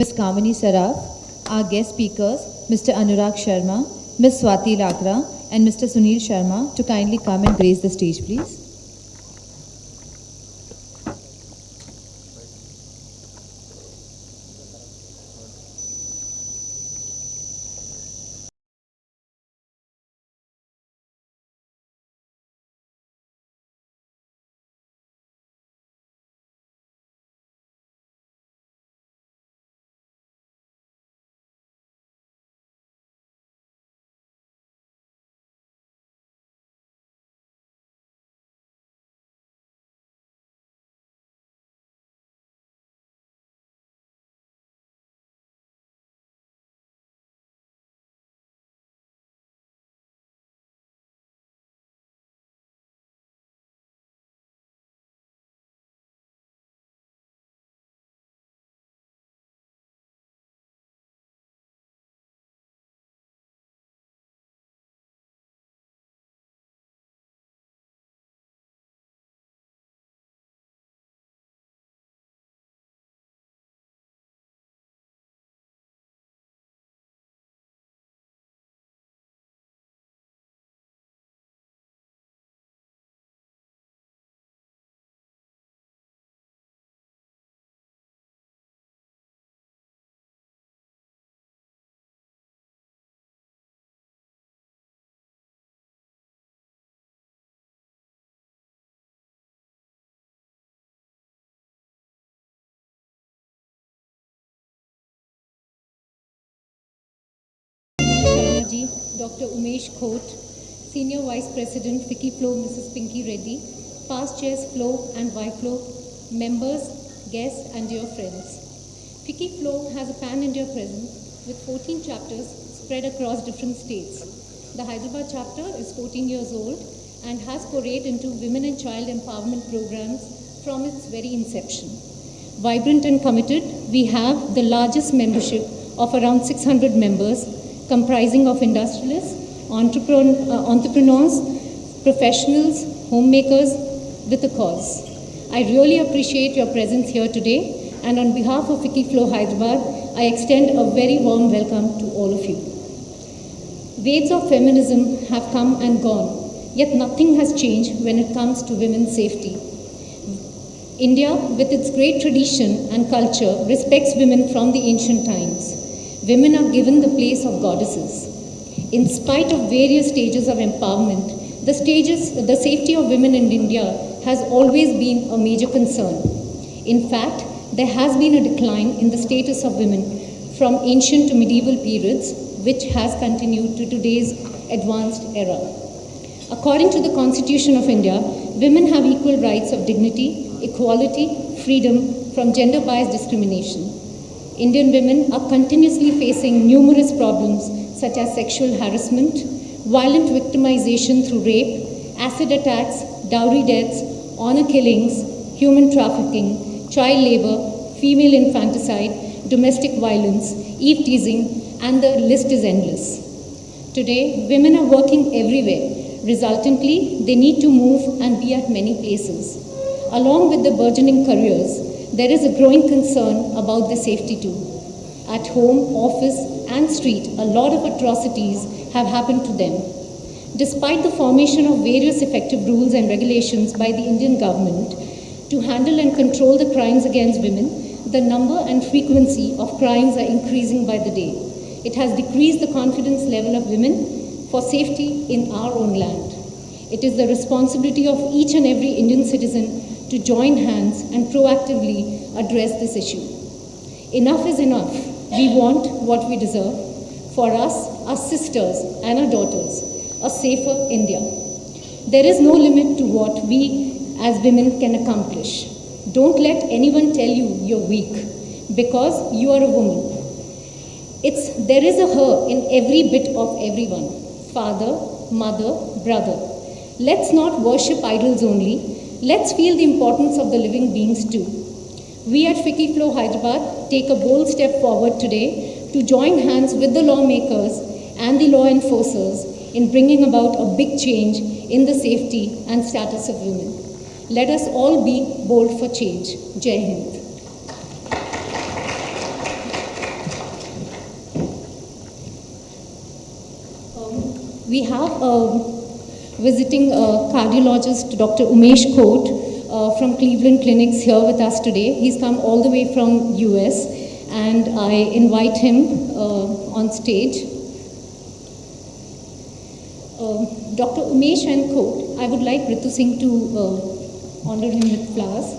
Ms. Kamini Saraf, our guest speakers, Mr. Anurag Sharma, Ms. Swati Lakra, and Mr. Sunil Sharma to kindly come and grace the stage, please. Sharma ji, Dr. Umesh Khote, Senior Vice President, Ficci Flow, Mrs. Pinky Reddy, past chairs Flow and Y Flow, members, guests, and dear friends. Ficci Flow has a pan-India presence with 14 chapters spread across different states. The Hyderabad chapter is 14 years old and has forayed into women and child empowerment programs from its very inception. Vibrant and committed, we have the largest membership of around 600 members, comprising of industrialists, entrepreneurs, professionals, homemakers with a cause. I really appreciate your presence here today, and on behalf of Ficci Flow Hyderabad, I extend a very warm welcome to all of you. Waves of feminism have come and gone, yet nothing has changed when it comes to women's safety. India, with its great tradition and culture, respects women from the ancient times. Women are given the place of goddesses. In spite of various stages of empowerment, the safety of women in India has always been a major concern. In fact, there has been a decline in the status of women from ancient to medieval periods, which has continued to today's advanced era. According to the Constitution of India, women have equal rights of dignity, equality, freedom from gender-biased discrimination. Indian women are continuously facing numerous problems such as sexual harassment, violent victimization through rape, acid attacks, dowry deaths, honor killings, human trafficking, child labor, female infanticide, domestic violence, eve teasing, and the list is endless. Today, women are working everywhere. Resultantly, they need to move and be at many places. Along with the burgeoning careers, there is a growing concern about their safety too. At home, office, and street, a lot of atrocities have happened to them. Despite the formation of various effective rules and regulations by the Indian government to handle and control the crimes against women, the number and frequency of crimes are increasing by the day. It has decreased the confidence level of women for safety in our own land. It is the responsibility of each and every Indian citizen to join hands and proactively address this issue. Enough is enough. We want what we deserve. For us, our sisters and our daughters, a safer India. There is no limit to what we as women can accomplish. Don't let anyone tell you you're weak because you are a woman. There is a her in every bit of everyone. Father, mother, brother. Let's not worship idols only. Let's feel the importance of the living beings too. We at Ficci Flow Hyderabad take a bold step forward today to join hands with the lawmakers and the law enforcers in bringing about a big change in the safety and status of women. Let us all be bold for change. Jai Hind. We have visiting cardiologist Dr. Umesh Kot from Cleveland Clinics here with us today. He's come all the way from US, and I invite him on stage. Dr. Umesh and Kot, I would like Ritu Singh to honor him with flowers.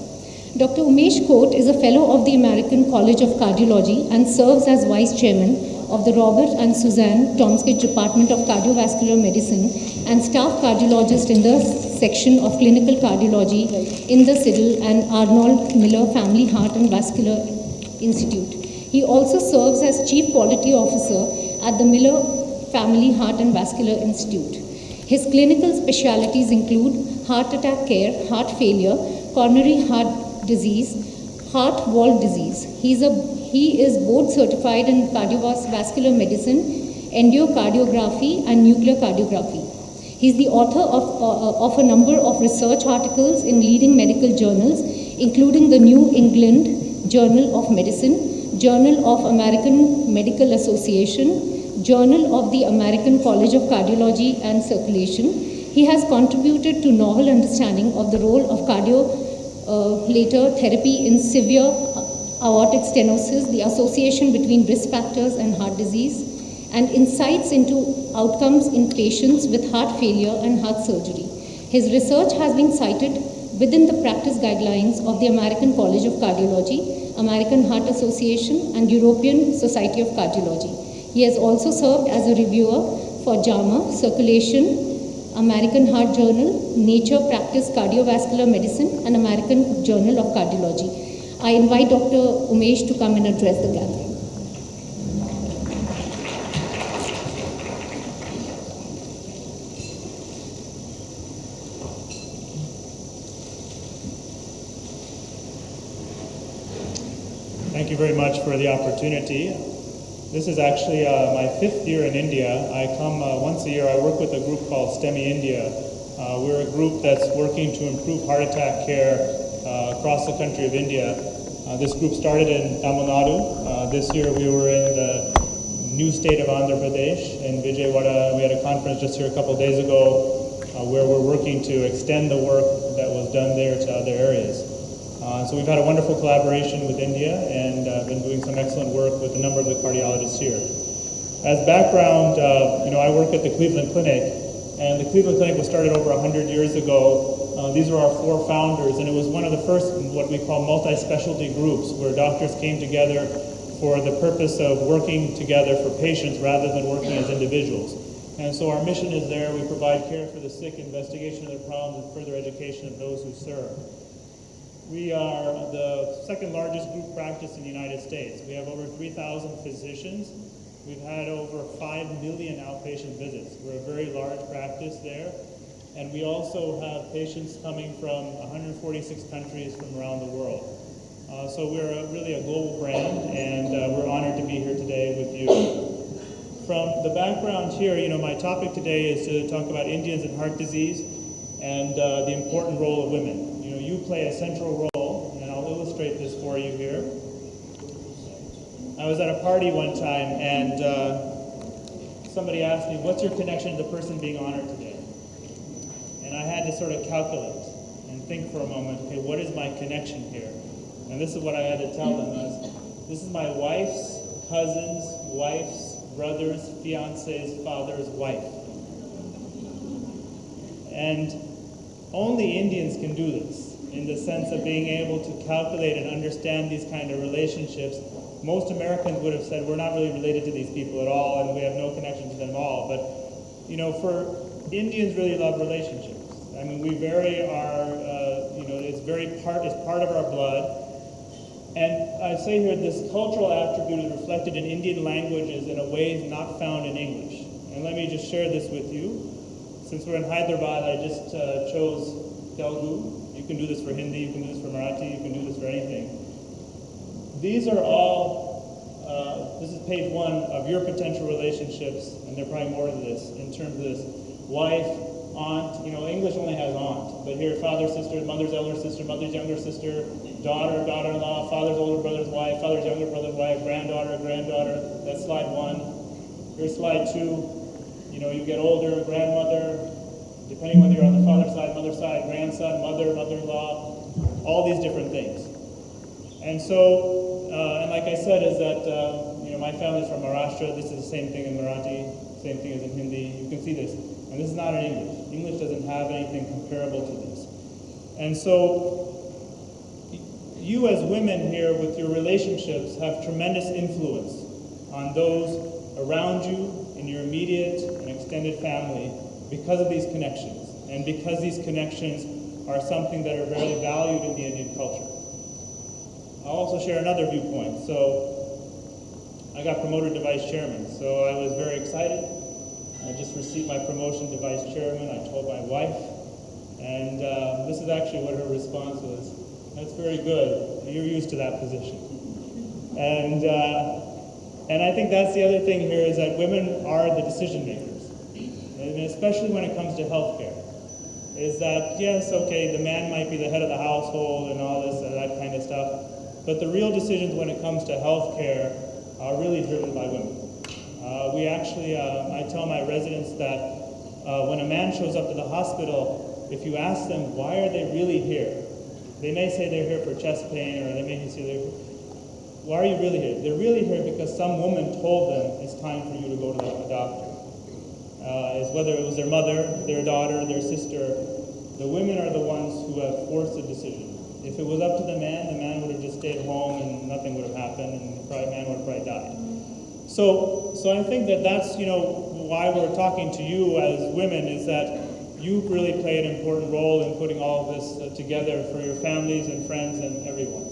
Dr. Umesh Kot is a fellow of the American College of Cardiology and serves as vice chairman of the Robert and Suzanne Tomskich Department of Cardiovascular Medicine and staff cardiologist in the section of clinical cardiology in the Siddle and Arnold Miller Family Heart and Vascular Institute. He also serves as chief quality officer at the Miller Family Heart and Vascular Institute. His clinical specialties include heart attack care, heart failure, coronary heart disease, heart valve disease. He is board certified in cardiovascular medicine, endocardiography, and nuclear cardiography. He is the author of a number of research articles in leading medical journals, including the New England Journal of Medicine, Journal of American Medical Association, Journal of the American College of Cardiology and Circulation. He has contributed to novel understanding of the role of cardiolator therapy in severe aortic stenosis, the association between risk factors and heart disease, and insights into outcomes in patients with heart failure and heart surgery. His research has been cited within the practice guidelines of the American College of Cardiology, American Heart Association, and European Society of Cardiology. He has also served as a reviewer for JAMA, Circulation, American Heart Journal, Nature Practice Cardiovascular Medicine, and American Journal of Cardiology. I invite Dr. Umesh to come and address the gathering. Thank you very much for the opportunity. This is actually my 5th year in India. I come once a year. I work with a group called STEMI India. We're a group that's working to improve heart attack care across the country of India. This group started in Tamil Nadu. This year we were in the new state of Andhra Pradesh in Vijayawada. We had a conference just here a couple of days ago where we're working to extend the work that was done there to other areas. So we've had a wonderful collaboration with India and been doing some excellent work with a number of the cardiologists here. As background, I work at the Cleveland Clinic, and the Cleveland Clinic was started over 100 years ago. These are our 4 founders, and it was one of the first what we call multi-specialty groups, where doctors came together for the purpose of working together for patients rather than working as individuals. And so our mission is there. We provide care for the sick, investigation of their problems, and further education of those who serve. We are the 2nd largest group practice in the United States. We have over 3,000 physicians. We've had over 5 million outpatient visits. We're a very large practice there. And we also have patients coming from 146 countries from around the world. So we're really a global brand, and we're honored to be here today with you. From the background here, my topic today is to talk about Indians and heart disease and the important role of women. You play a central role, and I'll illustrate this for you here. I was at a party one time, and somebody asked me, what's your connection to the person being honored today? And I had to sort of calculate and think for a moment, okay, what is my connection here? And this is what I had to tell them. This is my wife's cousin's wife's brother's fiance's father's wife. And only Indians can do this, in the sense of being able to calculate and understand these kind of relationships. Most Americans would have said, we're not really related to these people at all, and we have no connection to them at all. But, for Indians really love relationships. I mean, we very are, it's part of our blood. And I say here, this cultural attribute is reflected in Indian languages in a way not found in English. And let me just share this with you. Since we're in Hyderabad, I just chose Telugu. You can do this for Hindi, you can do this for Marathi, you can do this for anything. These are all, this is page 1 of your potential relationships, and there are probably more to this, in terms of this wife, aunt, English only has aunt, but here father, sister, mother's elder sister, mother's younger sister, daughter, daughter-in-law, father's older brother's wife, father's younger brother's wife, granddaughter, granddaughter. That's slide 1. Here's slide 2. You get older, grandmother, depending whether you're on the father's side, mother's side, grandson, mother, mother-in-law, all these different things. And so, and like I said, is that, my family's from Maharashtra. This is the same thing in Marathi, same thing as in Hindi. You can see this. And this is not in English. English doesn't have anything comparable to this. And so, you as women here with your relationships have tremendous influence on those around you in your immediate and extended family because of these connections. And because these connections are something that are very valued in the Indian culture. I'll also share another viewpoint. So I got promoted to vice chairman, so I was very excited. I just received my promotion to vice chairman. I told my wife, and this is actually what her response was. That's very good. You're used to that position. And I think that's the other thing here is that women are the decision makers, and especially when it comes to healthcare. Is that, yes, okay, the man might be the head of the household and all this and that kind of stuff, but the real decisions when it comes to healthcare are really driven by women. I tell my residents that when a man shows up to the hospital, if you ask them, why are they really here? They may say they're here for chest pain, or they may say, why are you really here? They're really here because some woman told them it's time for you to go to the doctor. Whether it was their mother, their daughter, their sister, the women are the ones who have forced the decision. If it was up to the man would have just stayed home and nothing would have happened, and the man would have probably died. So I think that that's, why we're talking to you as women, is that you really play an important role in putting all of this together for your families and friends and everyone.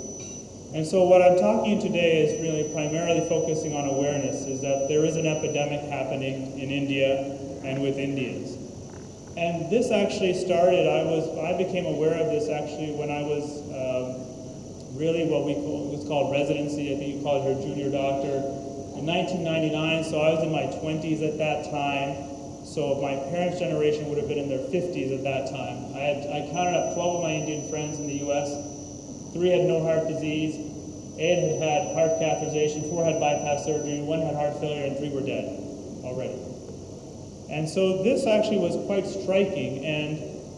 And so what I'm talking today is really primarily focusing on awareness, is that there is an epidemic happening in India and with Indians. And this actually started, I became aware of this actually when I was really what was called residency. I think you call it your junior doctor. In 1999, so I was in my 20s at that time. So my parents' generation would have been in their 50s at that time. I counted up 12 of my Indian friends in the US. 3 had no heart disease, 8 had heart catheterization, 4 had bypass surgery, 1 had heart failure, and 3 were dead already. And so this actually was quite striking, and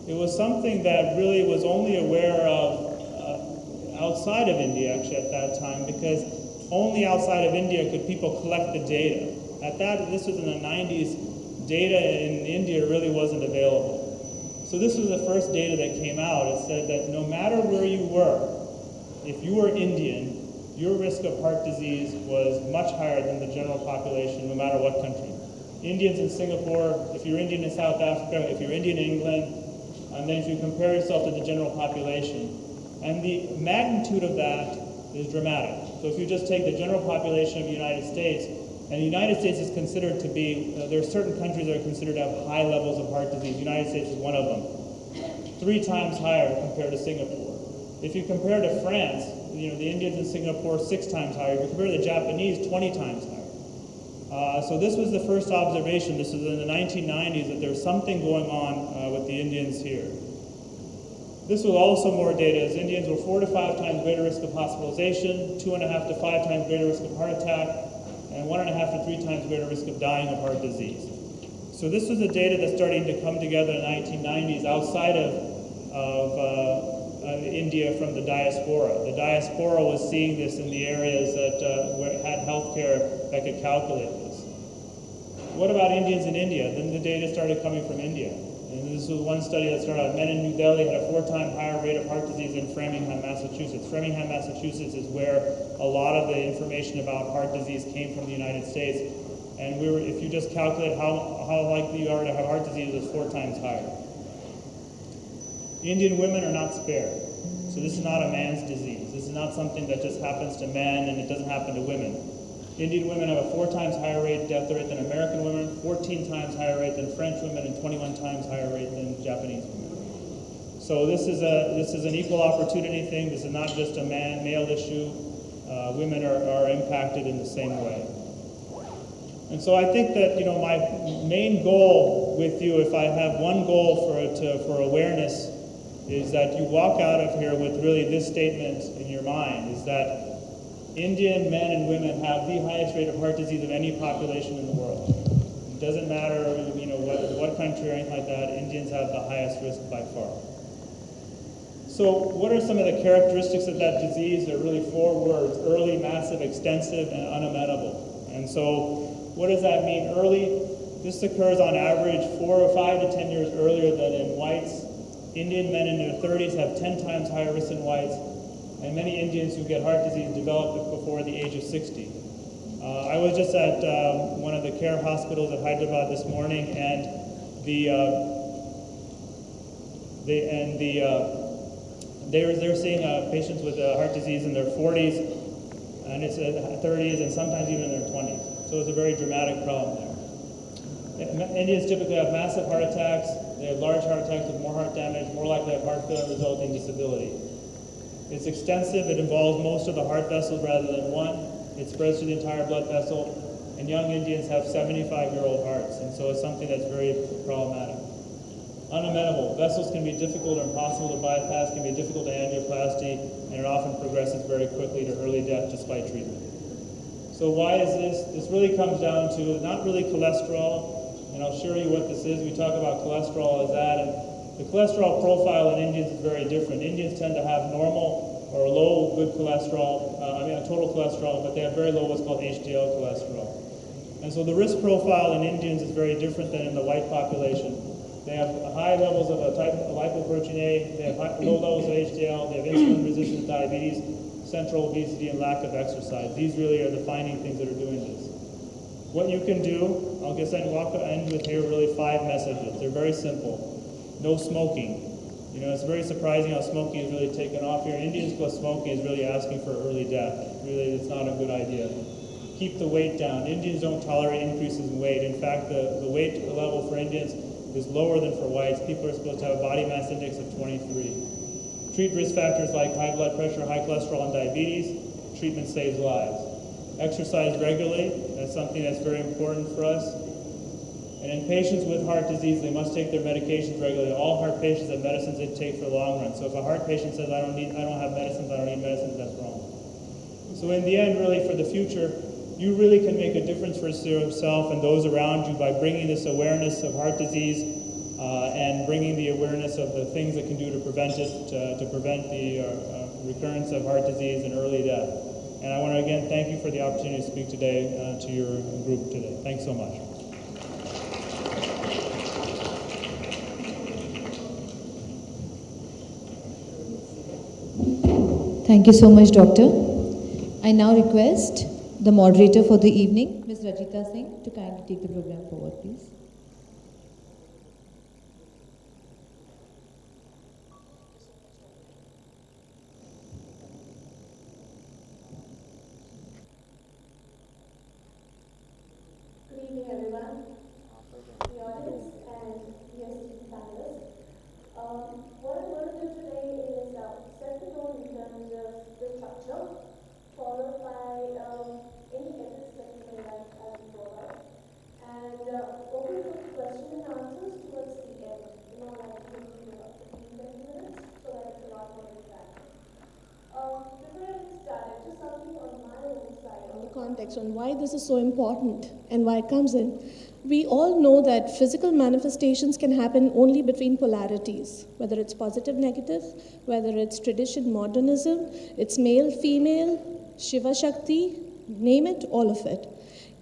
it was something that really was only aware of outside of India actually at that time, because only outside of India could people collect the data. This was in the 90s, data in India really wasn't available. So this was the first data that came out. It said that no matter where you were, if you were Indian, your risk of heart disease was much higher than the general population, no matter what country. Indians in Singapore, if you're Indian in South Africa, if you're Indian in England, and then if you compare yourself to the general population, and the magnitude of that is dramatic. So if you just take the general population of the United States, and the United States is considered to be, there are certain countries that are considered to have high levels of heart disease. The United States is one of them. 3 times higher compared to Singapore. If you compare to France, the Indians in Singapore 6 times higher. If you compare to the Japanese, 20 times higher. So this was the first observation. This was in the 1990s, that there was something going on with the Indians here. This was also more data, as Indians were 4 to 5 times greater risk of hospitalization, 2.5 to 5 times greater risk of heart attack, and 1.5 to 3 times greater risk of dying of heart disease. So this was the data that's starting to come together in the 1990s outside of India from the diaspora. The diaspora was seeing this in the areas that had healthcare that could calculate this. What about Indians in India? Then the data started coming from India. And this was one study that started out. Men in New Delhi had a 4-time higher rate of heart disease than Framingham, Massachusetts. Framingham, Massachusetts is where a lot of the information about heart disease came from the United States. And if you just calculate how likely you are to have heart disease, it's 4 times higher. Indian women are not spared. So this is not a man's disease. This is not something that just happens to men and it doesn't happen to women. Indian women have a 4 times higher death rate than American women, 14 times higher rate than French women, and 21 times higher rate than Japanese women. So this is an equal opportunity thing. This is not just a male issue. Women are impacted in the same way. And so I think that my main goal with you, if I have one goal for awareness, is that you walk out of here with really this statement in your mind: is that Indian men and women have the highest rate of heart disease of any population in the world. doesn't matter, what country or anything like that, Indians have the highest risk by far. So what are some of the characteristics of that disease? There are really 4 words: early, massive, extensive, and unamenable. And so what does that mean? Early, this occurs on average 4 or 5 to 10 years earlier than in whites. Indian men in their 30s have 10 times higher risk than whites, and many Indians who get heart disease develop it before the age of 60. I was just at one of the care hospitals at Hyderabad this morning, and they're seeing patients with heart disease in their 40s, and it's 30s, and sometimes even in their 20s. So it's a very dramatic problem there. Indians typically have massive heart attacks. They have large heart attacks with more heart damage, more likely to have heart failure resulting in disability. It's extensive. It involves most of the heart vessels rather than one. It spreads to the entire blood vessel, and young Indians have 75-year-old hearts, and so it's something that's very problematic. Unamenable. Vessels can be difficult or impossible to bypass, can be difficult to angioplasty, and it often progresses very quickly to early death despite treatment. So why is this? This really comes down to not really cholesterol, and I'll show you what this is. We talk about cholesterol as that, and the cholesterol profile in Indians is very different. Indians tend to have normal or low good cholesterol, total cholesterol, but they have very low what's called HDL cholesterol. And so the risk profile in Indians is very different than in the white population. They have high levels of a type of lipoprotein A, they have low levels of HDL, they have insulin-resistant diabetes, central obesity, and lack of exercise. These really are defining things that are doing this. What you can do, I'll just end with here really 5 messages. They're very simple. No smoking. It's very surprising how smoking is really taken off here. Indians plus smoking is really asking for early death. Really, it's not a good idea. Keep the weight down. Indians don't tolerate increases in weight. In fact, the weight level for Indians is lower than for whites. People are supposed to have a body mass index of 23. Treat risk factors like high blood pressure, high cholesterol, and diabetes. Treatment saves lives. Exercise regularly. That's something that's very important for us. And in patients with heart disease, they must take their medications regularly. All heart patients have medicines they take for the long run. So if a heart patient says, I don't have medicines, I don't need medicines, that's wrong. So in the end, really, for the future, you really can make a difference for yourself and those around you by bringing this awareness of heart disease and bringing the awareness of the things that can do to prevent it, to prevent the recurrence of heart disease and early death. And I want to again thank you for the opportunity to speak today to your group today. Thanks so much. Thank you so much, Doctor. I now request the moderator for the evening, Ms. Rajita Singh, to kindly take the program forward, please. Good evening, everyone, the audience, and the esteemed panelists. What I'm going to do today is set the tone in terms of the structure, followed by any edits that you may like as we go along, and open for question and answers towards the end. Like about 15-20 minutes, so that it's a lot more interactive. Before I get started, just something on my own side, on the context on why this is so important and why it comes in. We all know that physical manifestations can happen only between polarities, whether it's positive, negative, whether it's tradition, modernism, it's male, female, Shiva Shakti, name it, all of it.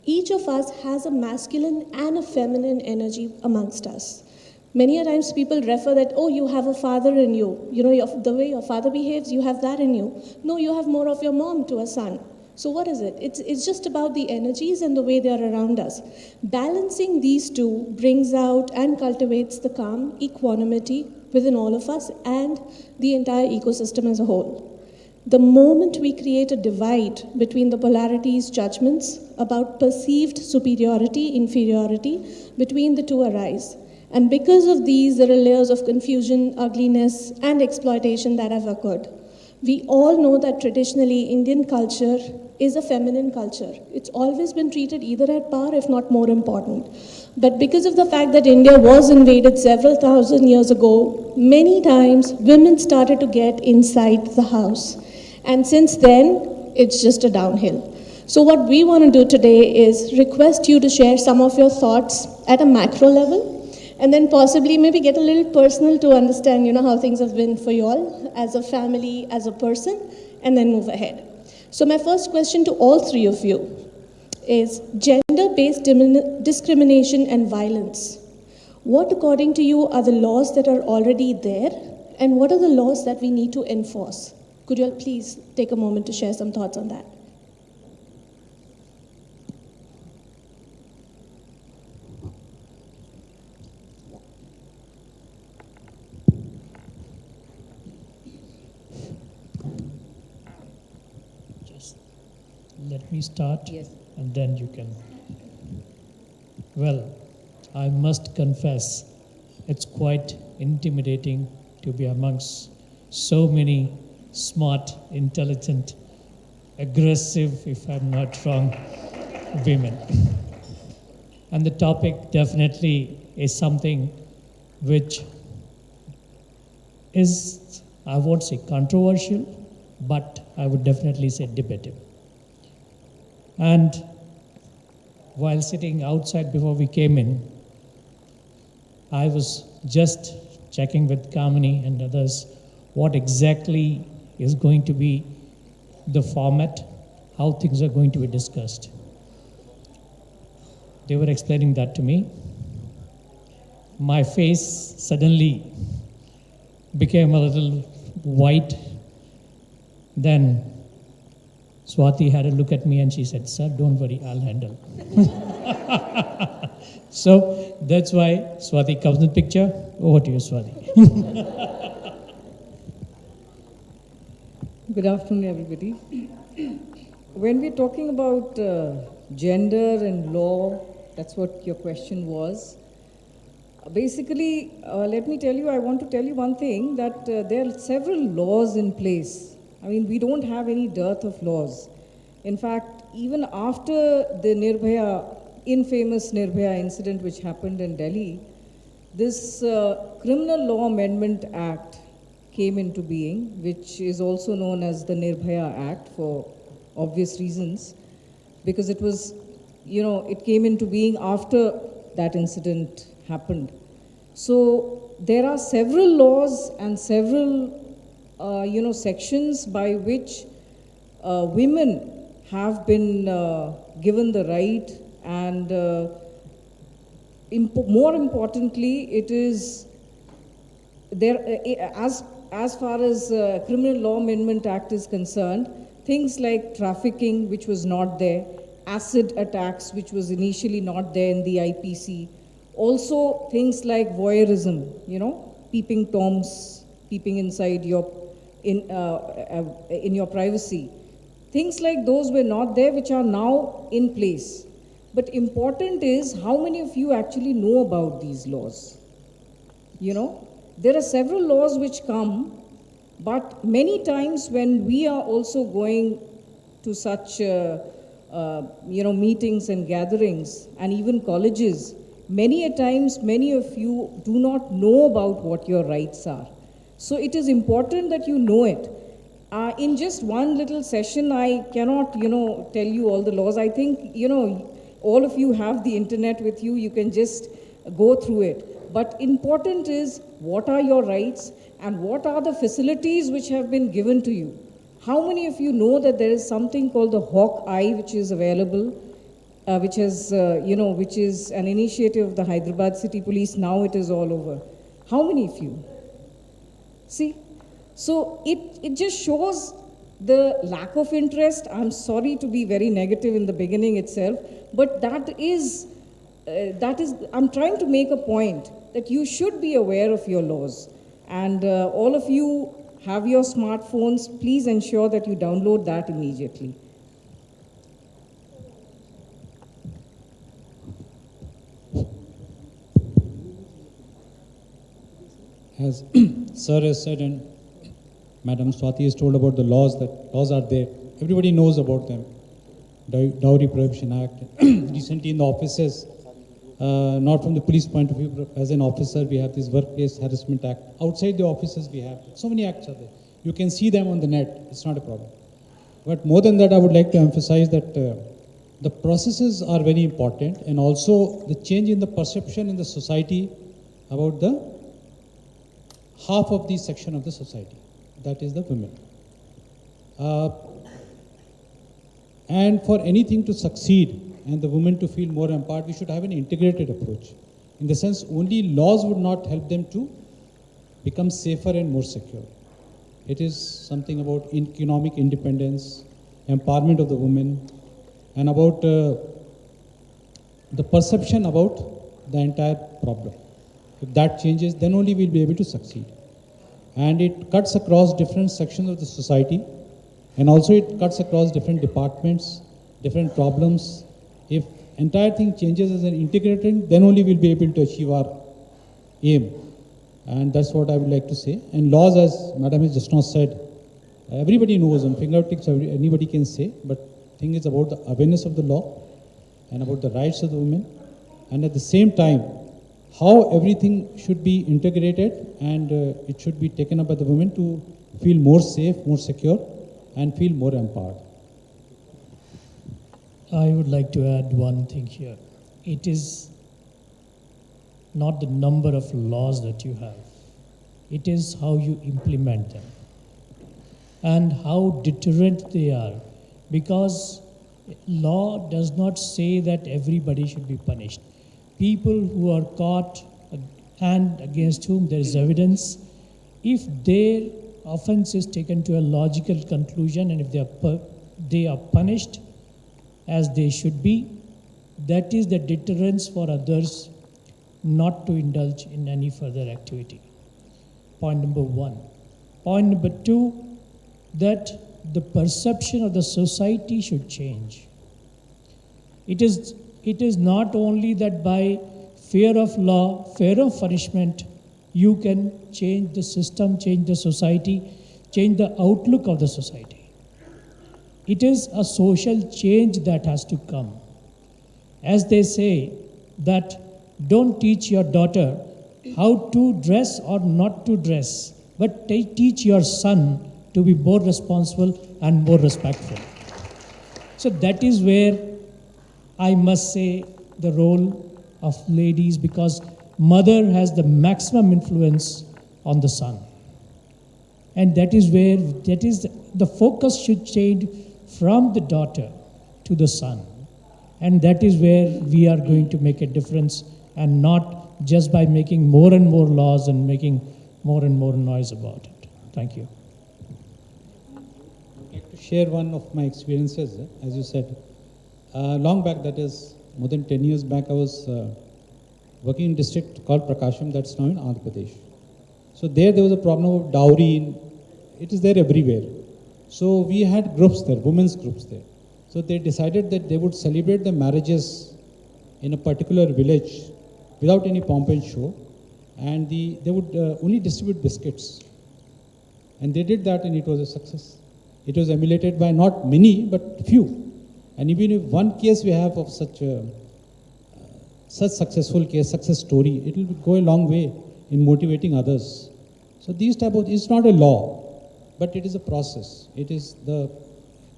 Each of us has a masculine and a feminine energy amongst us. Many a times people refer that, oh, you have a father in you. The way your father behaves, you have that in you. No, you have more of your mom to a son. So what is it? It's just about the energies and the way they are around us. Balancing these two brings out and cultivates the calm, equanimity within all of us and the entire ecosystem as a whole. The moment we create a divide between the polarities, judgments about perceived superiority, inferiority, between the two arise. And because of these, there are layers of confusion, ugliness, and exploitation that have occurred. We all know that traditionally Indian culture is a feminine culture. It's always been treated either at par, if not more important. But because of the fact that India was invaded several thousand years ago, many times women started to get inside the house. And since then, it's just a downhill. So what we want to do today is request you to share some of your thoughts at a macro level, and then possibly maybe get a little personal to understand, how things have been for you all as a family, as a person, and then move ahead. So my first question to all three of you is gender-based discrimination and violence. What, according to you, are the laws that are already there, and what are the laws that we need to enforce? Could you all please take a moment to share some thoughts on that? Let me start, Yes. and then you can. Well, I must confess, it's quite intimidating to be amongst so many smart, intelligent, aggressive, if I'm not wrong, women. And the topic definitely is something which is, I won't say controversial, but I would definitely say debatable. And while sitting outside before we came in, I was just checking with Kamini and others what exactly is going to be the format, how things are going to be discussed. They were explaining that to me. My face suddenly became a little white. Then Swati had a look at me and she said, "Sir, don't worry, I'll handle." So that's why Swati comes in the picture. Over to you, Swati. Good afternoon, everybody. When we're talking about gender and law, that's what your question was. Basically, let me tell you, I want to tell you one thing, that there are several laws in place. I mean, we don't have any dearth of laws. In fact, even after the infamous Nirbhaya incident which happened in Delhi, this Criminal Law Amendment Act came into being, which is also known as the Nirbhaya Act for obvious reasons, because it was, it came into being after that incident happened. So there are several laws and several, sections by which women have been given the right, and more importantly, it is there, as far as Criminal Law Amendment Act is concerned, things like trafficking, which was not there, acid attacks, which was initially not there in the IPC, also things like voyeurism, peeping toms, peeping inside your, in your privacy. Things like those were not there, which are now in place. But important is how many of you actually know about these laws. There are several laws which come, but many times when we are also going to such, meetings and gatherings, and even colleges, many a times, many of you do not know about what your rights are. So it is important that you know it. In just one little session, I cannot, tell you all the laws. I think, all of you have the internet with you. You can just go through it. But important is, what are your rights and what are the facilities which have been given to you? How many of you know that there is something called the Hawk Eye, which is available, which is, which is an initiative of the Hyderabad City Police. Now it is all over. How many of you? See? So it just shows the lack of interest. I'm sorry to be very negative in the beginning itself, but that is, I'm trying to make a point that you should be aware of your laws. And all of you have your smartphones. Please ensure that you download that immediately. As Sir has said and Madam Swati has told about the laws, that laws are there. Everybody knows about them. Dowry Prohibition Act. Recently in the offices, not from the police point of view, but as an officer, we have this Workplace Harassment Act. Outside the offices we have. So many acts are there. You can see them on the net. It's not a problem. But more than that, I would like to emphasize that the processes are very important, and also the change in the perception in the society about the half of the section of the society, that is the women. And for anything to succeed and the women to feel more empowered, we should have an integrated approach. In the sense, only laws would not help them to become safer and more secure. It is something about economic independence, empowerment of the women, and about the perception about the entire problem. If that changes, then only we'll be able to succeed. And it cuts across different sections of the society, and also it cuts across different departments, different problems. If entire thing changes as an integrated, then only we'll be able to achieve our aim. And that's what I would like to say. And laws, as Madam has just now said, everybody knows, on fingertips anybody can say, but thing is about the awareness of the law and about the rights of the women, and at the same time, how everything should be integrated and it should be taken up by the women to feel more safe, more secure, and feel more empowered. I would like to add one thing here. It is not the number of laws that you have. It is how you implement them and how deterrent they are. Because law does not say that everybody should be punished. People who are caught and against whom there is evidence, if their offense is taken to a logical conclusion and if they are punished as they should be, that is the deterrence for others not to indulge in any further activity. Point number one. Point number two, that the perception of the society should change. It is not only that by fear of law, fear of punishment, you can change the system, change the society, change the outlook of the society. It is a social change that has to come. As they say that don't teach your daughter how to dress or not to dress, but teach your son to be more responsible and more respectful. So that is where I must say the role of ladies, because mother has the maximum influence on the son. And that is where, the focus should change from the daughter to the son. And that is where we are going to make a difference, and not just by making more and more laws and making more and more noise about it. Thank you. I'd like to share one of my experiences, as you said. Long back, that is more than 10 years back, I was working in a district called Prakasham, that's now in Andhra Pradesh. So there was a problem of dowry. It is there everywhere. So we had groups there, women's groups there. So they decided that they would celebrate the marriages in a particular village without any pomp and show, and they would only distribute biscuits. And they did that, and it was a success. It was emulated by not many, but few. And even if one case we have of such successful case, success story, it will go a long way in motivating others. So these type of, it's not a law, but it is a process. It is the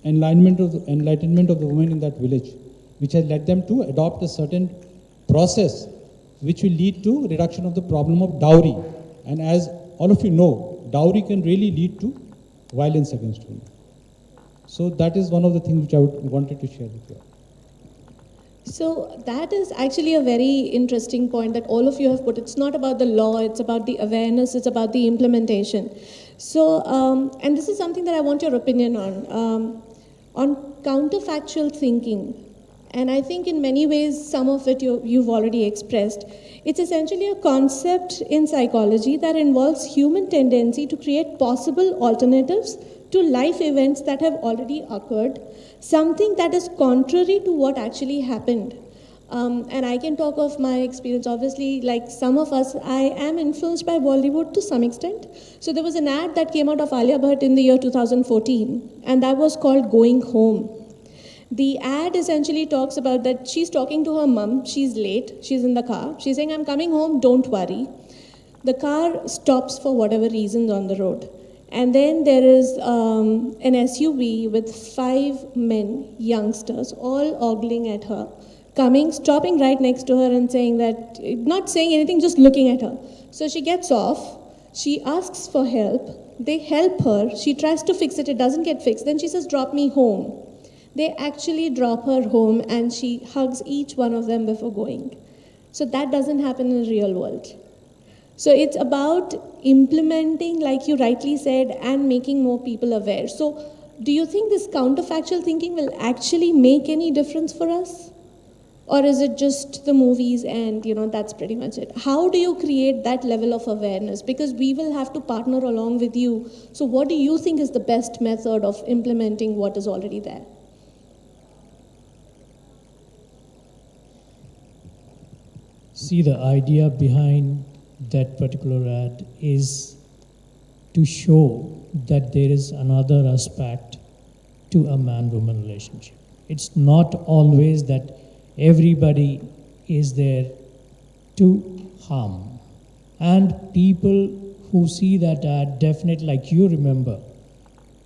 enlightenment of the women in that village, which has led them to adopt a certain process, which will lead to reduction of the problem of dowry. And as all of you know, dowry can really lead to violence against women. So that is one of the things which I wanted to share with you. So that is actually a very interesting point that all of you have put. It's not about the law, it's about the awareness, it's about the implementation. So, and this is something that I want your opinion on counterfactual thinking. And I think in many ways, some of it you've already expressed. It's essentially a concept in psychology that involves human tendency to create possible alternatives to life events that have already occurred, something that is contrary to what actually happened. And I can talk of my experience. Obviously, like some of us, I am influenced by Bollywood to some extent. So there was an ad that came out of Alia Bhatt in the year 2014, and that was called Going Home. The ad essentially talks about that she's talking to her mom, she's late, she's in the car, she's saying, I'm coming home, don't worry. The car stops for whatever reasons on the road. And then there is an SUV with 5 men, youngsters, all ogling at her, coming, stopping right next to her and saying that, not saying anything, just looking at her. So she gets off, she asks for help, they help her, she tries to fix it, it doesn't get fixed, then she says, drop me home. They actually drop her home and she hugs each one of them before going. So that doesn't happen in the real world. So it's about implementing, like you rightly said, and making more people aware. So do you think this counterfactual thinking will actually make any difference for us? Or is it just the movies and, that's pretty much it? How do you create that level of awareness? Because we will have to partner along with you. So what do you think is the best method of implementing what is already there? See, the idea behind that particular ad is to show that there is another aspect to a man-woman relationship. It's not always that everybody is there to harm. And people who see that ad, definitely, like you remember,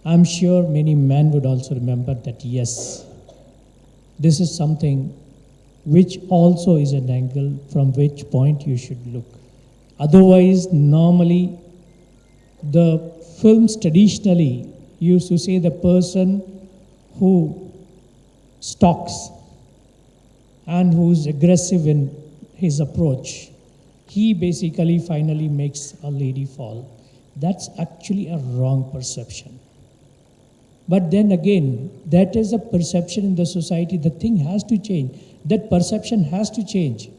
I'm sure many men would also remember that, yes, this is something which also is an angle from which point you should look. Otherwise, normally, the films traditionally used to say the person who stalks and who's aggressive in his approach, he basically finally makes a lady fall. That's actually a wrong perception. But then again, that is a perception in the society. The thing has to change. That perception has to change.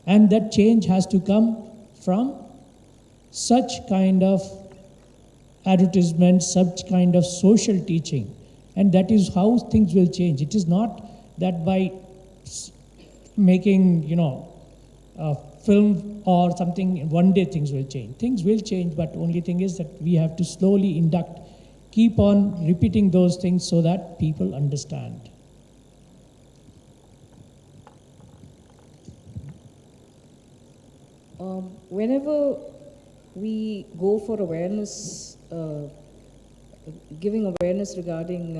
And that change has to come from such kind of advertisement, such kind of social teaching. And that is how things will change. It is not that by making, a film or something, one day things will change. Things will change, but only thing is that we have to slowly induct, keep on repeating those things so that people understand. Whenever we go for awareness, giving awareness regarding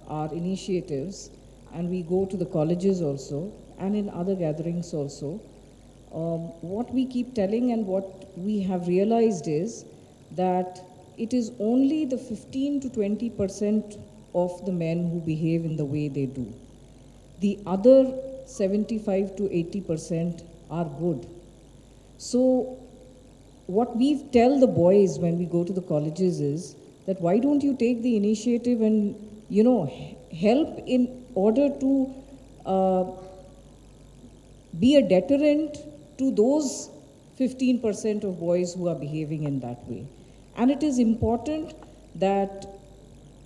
our initiatives, and we go to the colleges also, and in other gatherings also, what we keep telling and what we have realized is that it is only the 15 to 20% of the men who behave in the way they do. The other 75 to 80% are good. So what we tell the boys when we go to the colleges is that why don't you take the initiative and, help in order to be a deterrent to those 15% of boys who are behaving in that way. And it is important that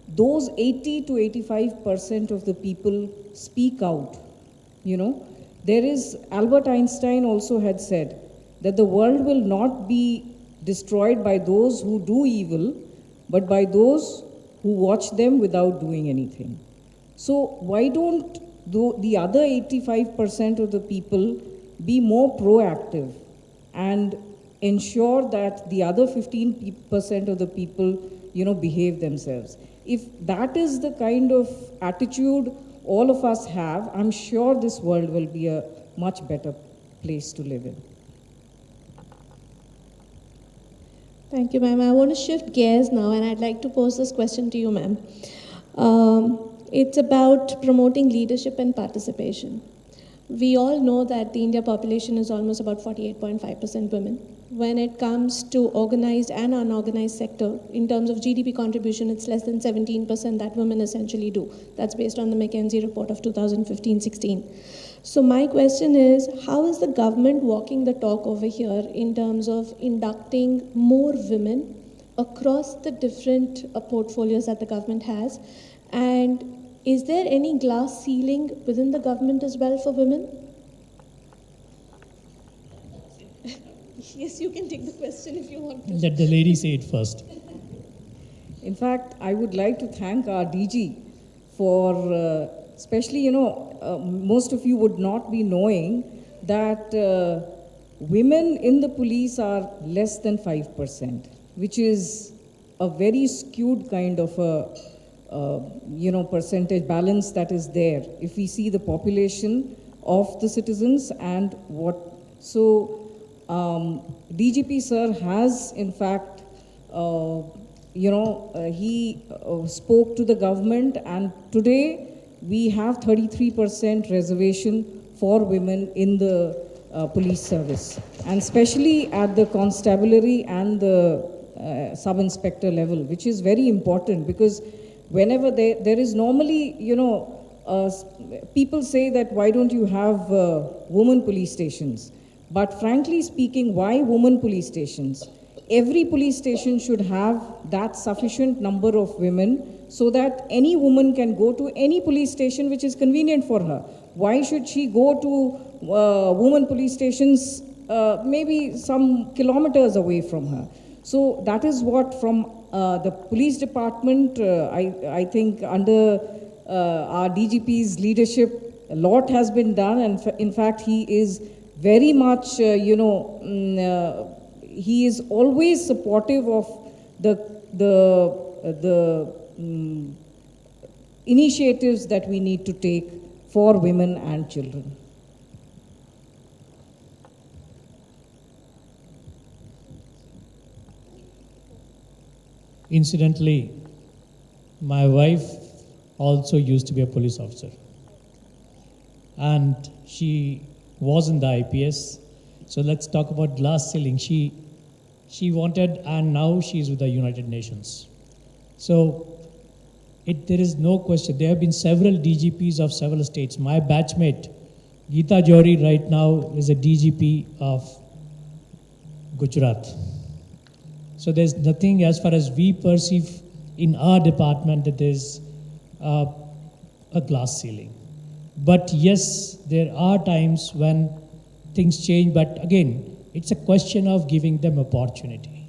those 80 to 85% of the people speak out. There is, Albert Einstein also had said that the world will not be destroyed by those who do evil, but by those who watch them without doing anything. So why don't the other 85% of the people be more proactive and ensure that the other 15% of the people, behave themselves? If that is the kind of attitude all of us have, I'm sure this world will be a much better place to live in. Thank you, ma'am. I want to shift gears now, and I'd like to pose this question to you, ma'am. It's about promoting leadership and participation. We all know that the India population is almost about 48.5% women. When it comes to organized and unorganized sector, in terms of GDP contribution, it's less than 17% that women essentially do. That's based on the McKinsey report of 2015-16. So my question is, how is the government walking the talk over here in terms of inducting more women across the different portfolios that the government has? And is there any glass ceiling within the government as well for women? Yes, you can take the question if you want to. Let the lady say it first. In fact, I would like to thank our DG for, especially, most of you would not be knowing that women in the police are less than 5%, which is a very skewed kind of a percentage balance that is there. If we see the population of the citizens and what, so DGP sir has in fact, he spoke to the government, and today we have 33% reservation for women in the police service, and especially at the constabulary and the sub-inspector level, which is very important, because whenever there is normally, people say that why don't you have women police stations? But frankly speaking, why women police stations? Every police station should have that sufficient number of women so that any woman can go to any police station which is convenient for her. Why should she go to women police stations maybe some kilometers away from her? So that is what from the police department, I think under our DGP's leadership, a lot has been done, and in fact he is very much, he is always supportive of the initiatives that we need to take for women and children. Incidentally, my wife also used to be a police officer, and she was in the IPS. So let's talk about glass ceiling. She wanted, and now she's with the United Nations. So there is no question. There have been several DGPs of several states. My batchmate, Geeta Johri, right now is a DGP of Gujarat. So there's nothing, as far as we perceive in our department, that there's a glass ceiling. But yes, there are times when things change, but again, it's a question of giving them opportunity.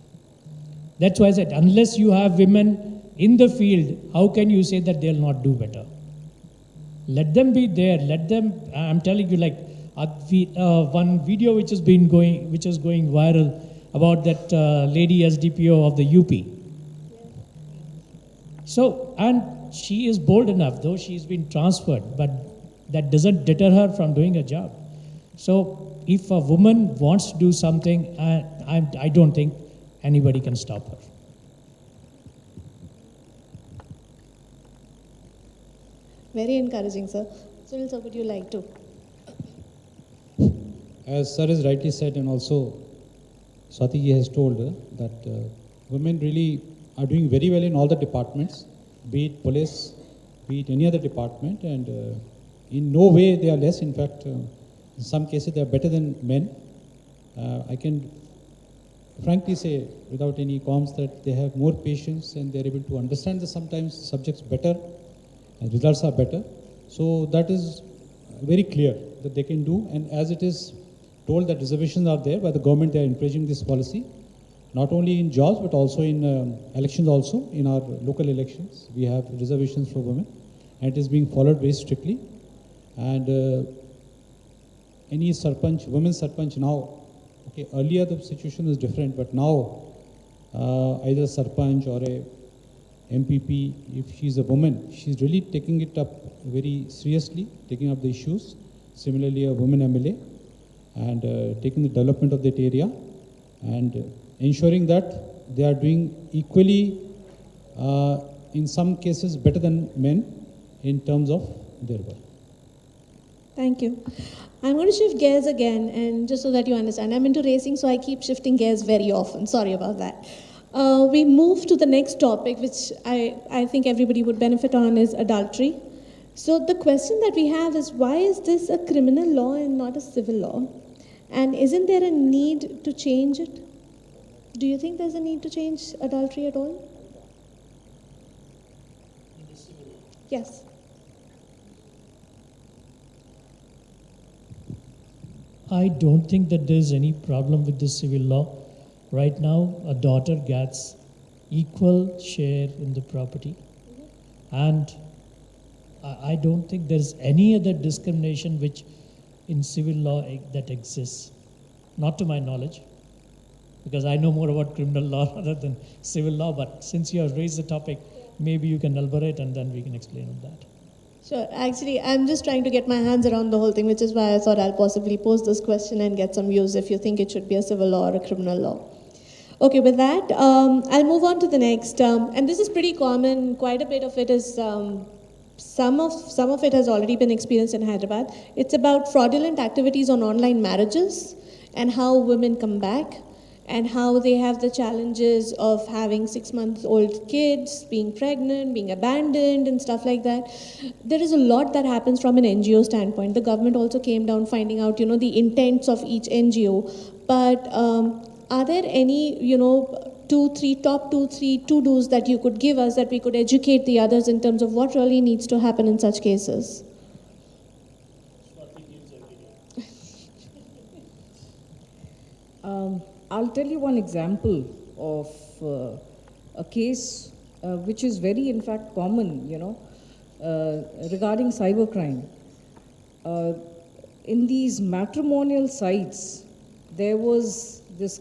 That's why I said, unless you have women in the field, how can you say that they'll not do better? Let them be there. Let them. I'm telling you, like one video which is going viral about that lady SDPO of the UP. So, and she is bold enough, though she's been transferred, but that doesn't deter her from doing her job. So, if a woman wants to do something, I don't think anybody can stop her. Very encouraging, sir. Sunil, sir, would you like to? As sir has rightly said, and also Swati ji has told that women really are doing very well in all the departments, be it police, be it any other department, and in no way they are less. In fact, in some cases they are better than men. I can frankly say, without any qualms, that they have more patience and they are able to understand the sometimes subjects better and results are better. So that is very clear that they can do, and as it is told that reservations are there by the government, they are encouraging this policy, not only in jobs but also in elections also. In our local elections, we have reservations for women, and it is being followed very strictly. And any sarpanch, women sarpanch now, okay, earlier the situation was different, but now either sarpanch or a MPP, if she's a woman, she's really taking it up very seriously, taking up the issues. Similarly, a woman MLA, and taking the development of that area and ensuring that they are doing equally, in some cases better than men in terms of their work. Thank you. I'm going to shift gears again, and just so that you understand, I'm into racing, so I keep shifting gears very often. Sorry about that. We move to the next topic, which I think everybody would benefit on, is adultery. So the question that we have is, why is this a criminal law and not a civil law? And isn't there a need to change it? Do you think there's a need to change adultery at all? Yes. I don't think that there's any problem with the civil law. Right now, a daughter gets equal share in the property, and I don't think there's any other discrimination which in civil law that exists, not to my knowledge. because I know more about criminal law rather than civil law, but since you have raised the topic, maybe you can elaborate and then we can explain on that. Sure. Actually, I'm just trying to get my hands around the whole thing, which is why I thought I'll possibly pose this question and get some views if you think it should be a civil law or a criminal law. Okay, with that, I'll move on to the next. And this is pretty common. Quite a bit of it is, some of it has already been experienced in Hyderabad. It's about fraudulent activities on online marriages and how women come back, and how they have the challenges of having 6-month-old kids, being pregnant, being abandoned, and stuff like that. There is a lot that happens from an NGO standpoint. The government also came down finding out, the intents of each NGO. But are there any, top two, three to-dos that you could give us that we could educate the others in terms of what really needs to happen in such cases? I'll tell you one example of a case which is very, in fact, common, regarding cybercrime. In these matrimonial sites, there was this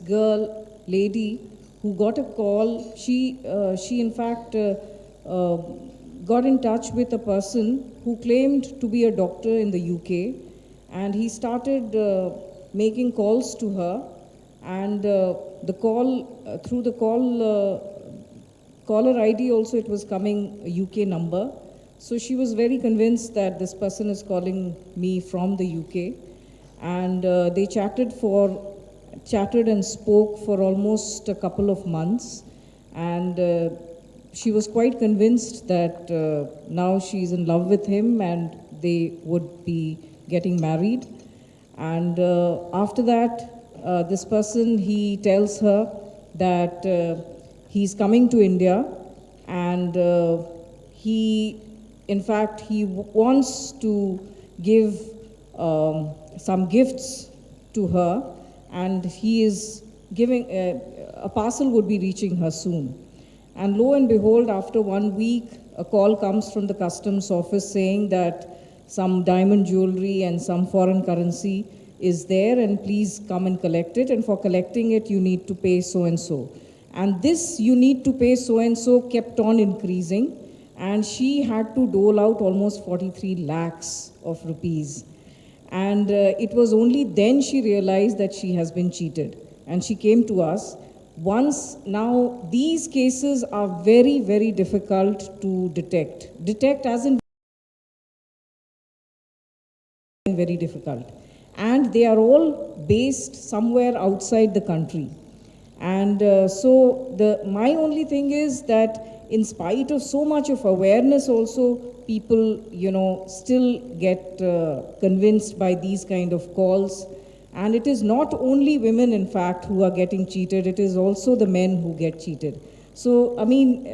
lady, who got a call. She in fact, got in touch with a person who claimed to be a doctor in the UK, and he started making calls to her. And the call, through the caller ID also, it was coming a UK number. So she was very convinced that this person is calling me from the UK. And they chatted and spoke for almost a couple of months. And she was quite convinced that now she's in love with him and they would be getting married. And after that, this person, he tells her that he's coming to India, and he wants to give some gifts to her, and he is giving, a parcel would be reaching her soon. And lo and behold, after 1 week, a call comes from the customs office saying that some diamond jewelry and some foreign currency is there, and please come and collect it, and for collecting it you need to pay so and so. And this you need to pay so and so kept on increasing, and she had to dole out almost 43 lakhs of rupees. And it was only then she realized that she has been cheated, and she came to us. Now these cases are very, very difficult to detect as in very difficult. And they are all based somewhere outside the country. And my only thing is that in spite of so much of awareness also, people, still get convinced by these kind of calls. And it is not only women, in fact, who are getting cheated, it is also the men who get cheated. So, I mean,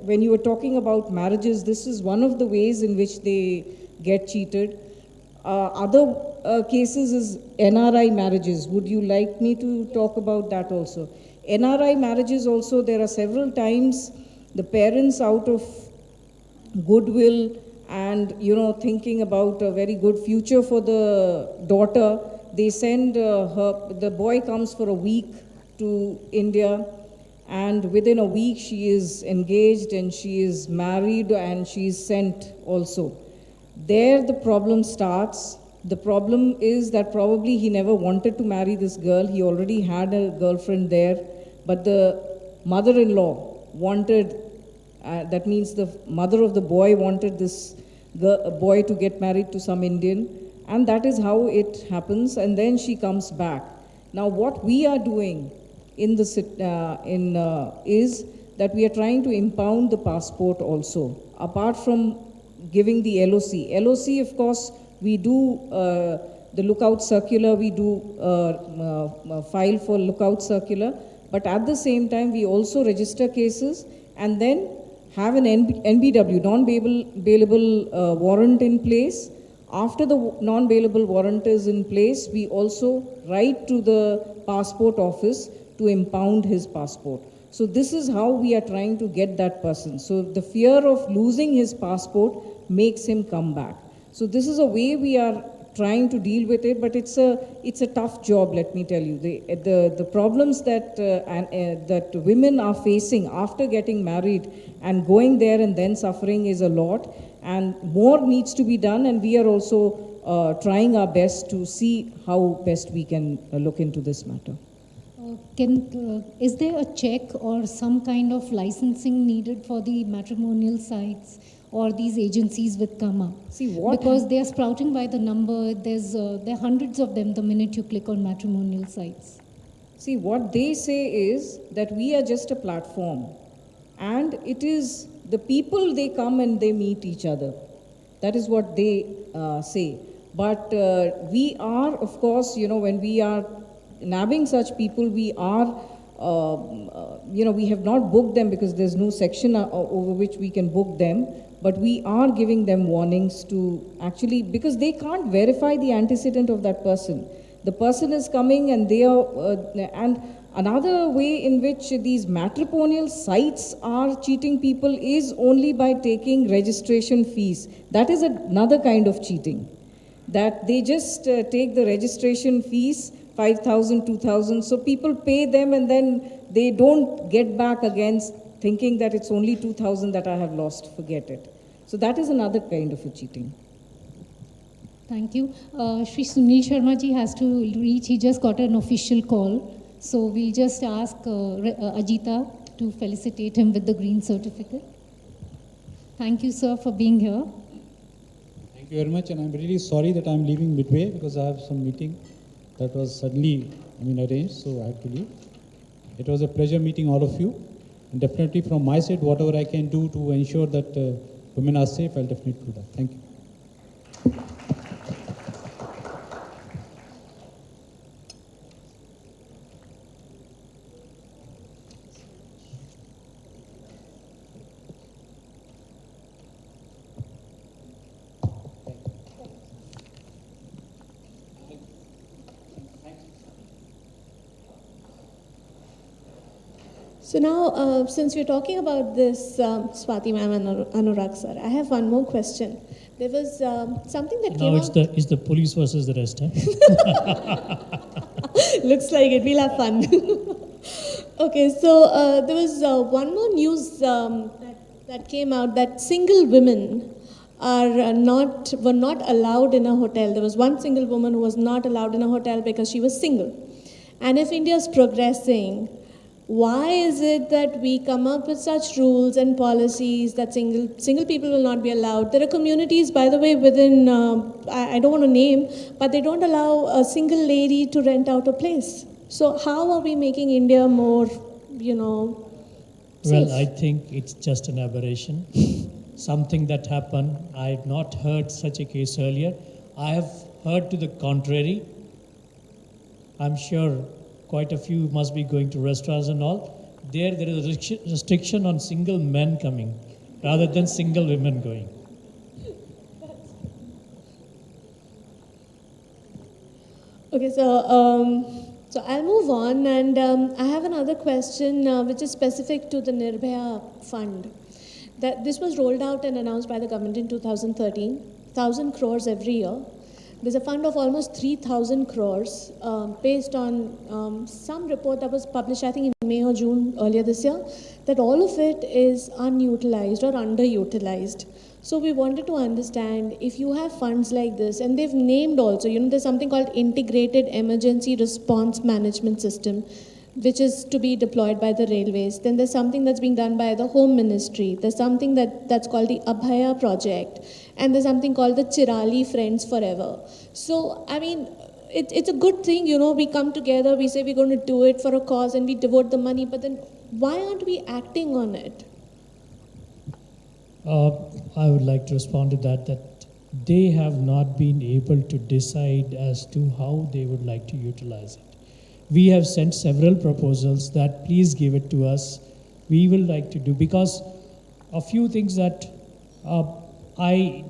when you were talking about marriages, this is one of the ways in which they get cheated. Other cases is NRI marriages. Would you like me to talk about that also? NRI marriages also, there are several times the parents, out of goodwill and, thinking about a very good future for the daughter, they send the boy comes for a week to India, and within a week she is engaged and she is married and she is sent also. There the problem starts. The problem is that probably he never wanted to marry this girl. He already had a girlfriend there, but the mother-in-law wanted, that means the mother of the boy wanted this boy to get married to some Indian, and that is how it happens, and then she comes back. Now what we are doing in is that we are trying to impound the passport also, apart from giving the LOC. LOC, of course, we do the lookout circular, we do file for lookout circular, but at the same time we also register cases and then have an NBW, non-bailable warrant in place. After the non-bailable warrant is in place, we also write to the passport office to impound his passport. So this is how we are trying to get that person. So the fear of losing his passport makes him come back. So this is a way we are trying to deal with it, but it's a tough job, let me tell you. The problems that that women are facing after getting married and going there and then suffering is a lot, and more needs to be done, and we are also trying our best to see how best we can look into this matter. Is there a check or some kind of licensing needed for the matrimonial sites or these agencies with Kama? See what? Because they are sprouting by the number. There are hundreds of them the minute you click on matrimonial sites. See, what they say is that we are just a platform, and it is the people, they come and they meet each other. That is what they say. But we are, of course, when we are nabbing such people, we are, we have not booked them because there's no section over which we can book them, but we are giving them warnings to actually, because they can't verify the antecedent of that person. The person is coming and they are, and another way in which these matrimonial sites are cheating people is only by taking registration fees. That is another kind of cheating. That they just take the registration fees, 5,000, 2,000, so people pay them and then they don't get back again thinking that it's only 2,000 that I have lost, forget it. So that is another kind of a cheating. Thank you. Shri Sunil Sharma ji has to reach, he just got an official call. So we'll just ask Ajita to felicitate him with the green certificate. Thank you, sir, for being here. Thank you very much, and I'm really sorry that I'm leaving midway because I have some meeting that was suddenly, arranged, so I have to leave. It was a pleasure meeting all of you, and definitely from my side, whatever I can do to ensure that women are safe, I'll definitely do that. Thank you. So now, since we're talking about this, Swati ma'am and Anurag sir, I have one more question. There was something that came Now it's the police versus the rest, huh? Looks like it. We'll have fun. Okay, so there was one more news that came out that single women were not allowed in a hotel. There was one single woman who was not allowed in a hotel because she was single. And if India is progressing, why is it that we come up with such rules and policies that single people will not be allowed? There are communities, by the way, within, I don't want to name, but they don't allow a single lady to rent out a place. So how are we making India more, safe? Well, I think it's just an aberration. Something that happened. I had not heard such a case earlier. I have heard to the contrary. I'm sure quite a few must be going to restaurants and all. There is a restriction on single men coming rather than single women going. Okay, so I'll move on, and I have another question which is specific to the Nirbhaya Fund. That this was rolled out and announced by the government in 2013, 1,000 crores every year. There's a fund of almost 3,000 crores based on some report that was published, I think, in May or June earlier this year, that all of it is unutilized or underutilized. So we wanted to understand if you have funds like this, and they've named also, there's something called Integrated Emergency Response Management System, which is to be deployed by the railways. Then there's something that's being done by the Home Ministry. There's something that's called the Abhaya Project. And there's something called the Chirali Friends Forever. So, it's a good thing, we come together, we say we're going to do it for a cause and we devote the money, but then why aren't we acting on it? I would like to respond to that they have not been able to decide as to how they would like to utilize it. We have sent several proposals that please give it to us. We will like to do, because a few things that I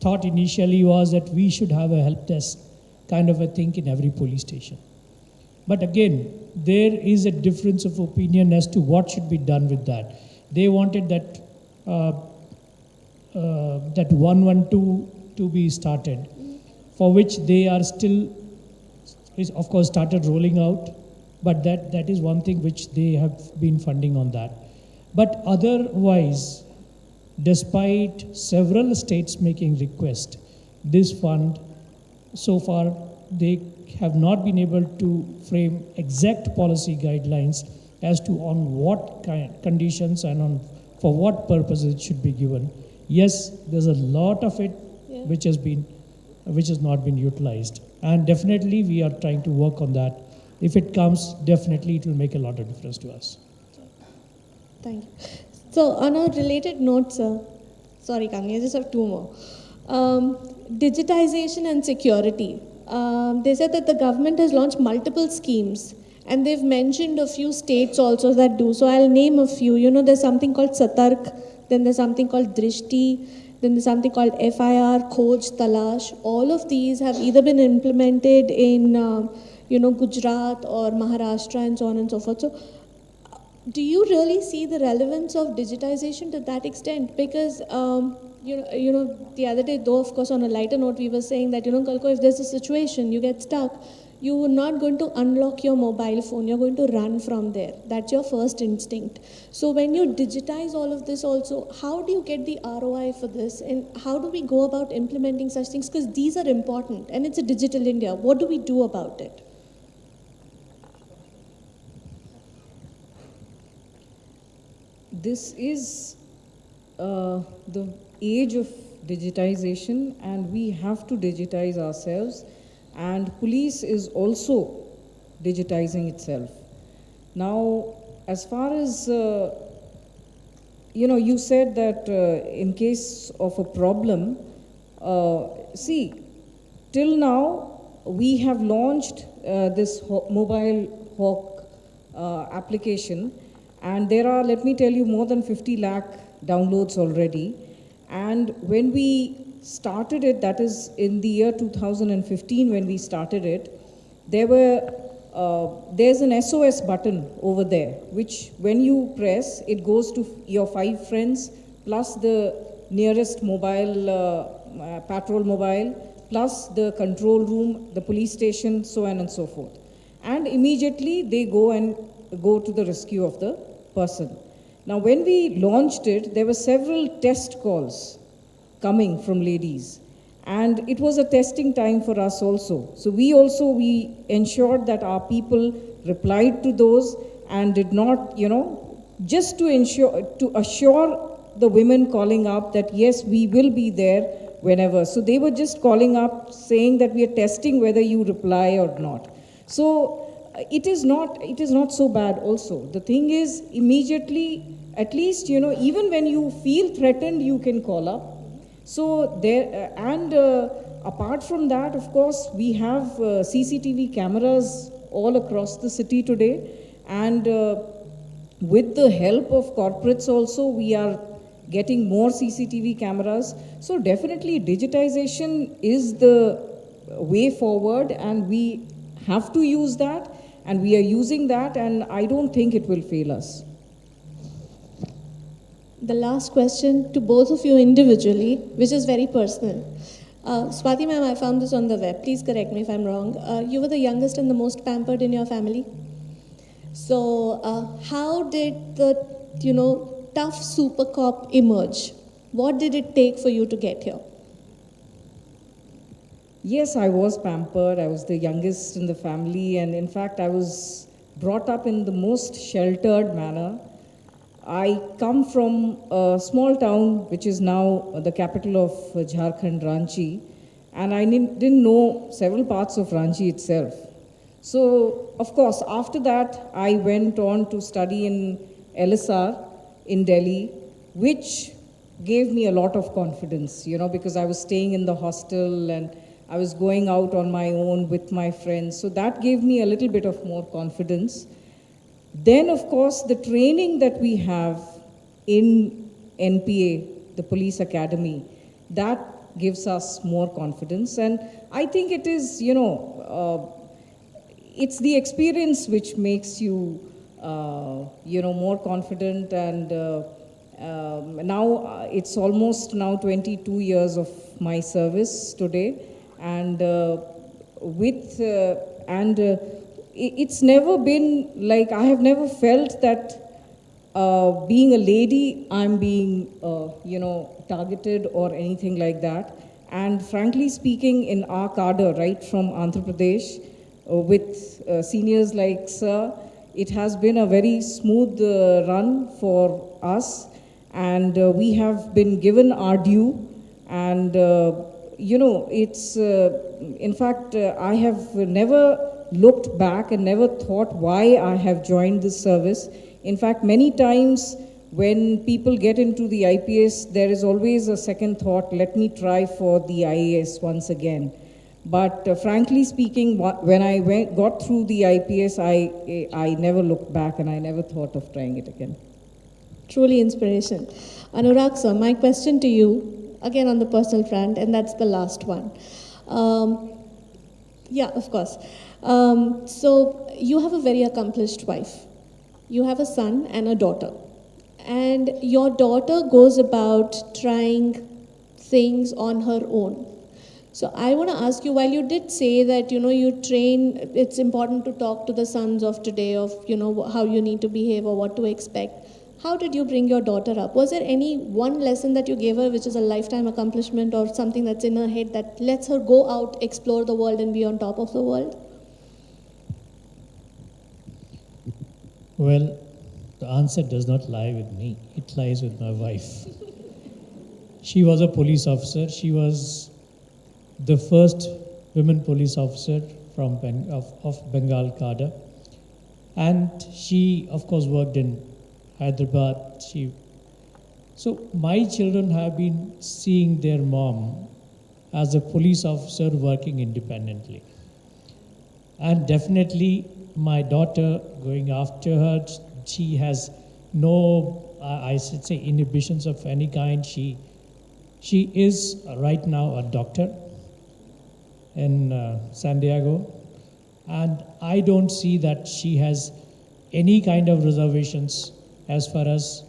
thought initially was that we should have a help desk kind of a thing in every police station. But again, there is a difference of opinion as to what should be done with that. They wanted that 112 to be started for which they are still, is of course started rolling out, but that is one thing which they have been funding on that. But otherwise, despite several states making request, this fund, so far, they have not been able to frame exact policy guidelines as to on what conditions and on for what purposes it should be given. Yes, there's a lot of it which has not been utilized, and definitely we are trying to work on that. If it comes, definitely it will make a lot of difference to us. Thank you. So on a related note, sir, sorry Kamini, I just have two more. Digitization and security. They said that the government has launched multiple schemes, and they've mentioned a few states also that do. So I'll name a few. You know, there's something called Satark, then there's something called Drishti, then there's something called FIR, Khoj, Talash. All of these have either been implemented in, Gujarat or Maharashtra and so on and so forth. So do you really see the relevance of digitization to that extent? Because, the other day, though, of course, on a lighter note, we were saying that, Kalko, if there's a situation, you get stuck, you're not going to unlock your mobile phone, you're going to run from there. That's your first instinct. So when you digitize all of this also, how do you get the ROI for this? And how do we go about implementing such things? Because these are important, and it's a digital India. What do we do about it? This is the age of digitization, and we have to digitize ourselves, and police is also digitizing itself. Now, as far as, you said that in case of a problem, see, till now, we have launched this mobile hawk application, and there are, let me tell you, more than 50 lakh downloads already. And when we started it, that is in the year 2015 when we started it, there's an SOS button over there, which when you press, it goes to your 5 friends, plus the nearest mobile, patrol mobile, plus the control room, the police station, so on and so forth. And immediately they go to the rescue of the person. Now, when we launched it, there were several test calls coming from ladies, and it was a testing time for us also. So we ensured that our people replied to those and did not, just to assure the women calling up that yes, we will be there whenever. So they were just calling up saying that we are testing whether you reply or not. So it is not so bad also. The thing is, immediately, at least, even when you feel threatened, you can call up. So there, apart from that, of course, we have CCTV cameras all across the city today, and with the help of corporates also, we are getting more CCTV cameras. So definitely digitization is the way forward, and we have to use that, and we are using that, and I don't think it will fail us. The last question to both of you individually, which is very personal. Swati ma'am, I found this on the web. Please correct me if I'm wrong. You were the youngest and the most pampered in your family. So how did the, tough super cop emerge? What did it take for you to get here? Yes, I was pampered. I was the youngest in the family, and in fact, I was brought up in the most sheltered manner. I come from a small town, which is now the capital of Jharkhand, Ranchi, and I didn't know several parts of Ranchi itself. So, of course, after that, I went on to study in LSR in Delhi, which gave me a lot of confidence, because I was staying in the hostel and I was going out on my own with my friends. So that gave me a little bit of more confidence. Then, of course, the training that we have in NPA, the police academy, that gives us more confidence. And I think it is, it's the experience which makes you, more confident. And now it's almost now 22 years of my service today. And it's never been like, I have never felt that being a lady, I'm being, targeted or anything like that. And frankly speaking, in our cadre, right from Andhra Pradesh, with seniors like Sir, it has been a very smooth run for us. And we have been given our due. And, it's, in fact, I have never looked back and never thought why I have joined this service. In fact, many times when people get into the IPS, there is always a second thought, let me try for the IAS once again. But frankly speaking, when I got through the IPS, I never looked back and I never thought of trying it again. Truly inspiration. Anurag sir, my question to you, again on the personal front, and that's the last one. Yeah, of course. So you have a very accomplished wife. You have a son and a daughter. And your daughter goes about trying things on her own. So I want to ask you, while you did say that, you train, it's important to talk to the sons of today of, how you need to behave or what to expect. How did you bring your daughter up? Was there any one lesson that you gave her which is a lifetime accomplishment or something that's in her head that lets her go out, explore the world and be on top of the world? Well, the answer does not lie with me. It lies with my wife. She was a police officer. She was the first women police officer of Bengal cadre. And she, of course, worked in Hyderabad. So my children have been seeing their mom as a police officer working independently. And definitely my daughter going after her, she has no, I should say, inhibitions of any kind. She is right now a doctor in San Diego. And I don't see that she has any kind of reservations as far as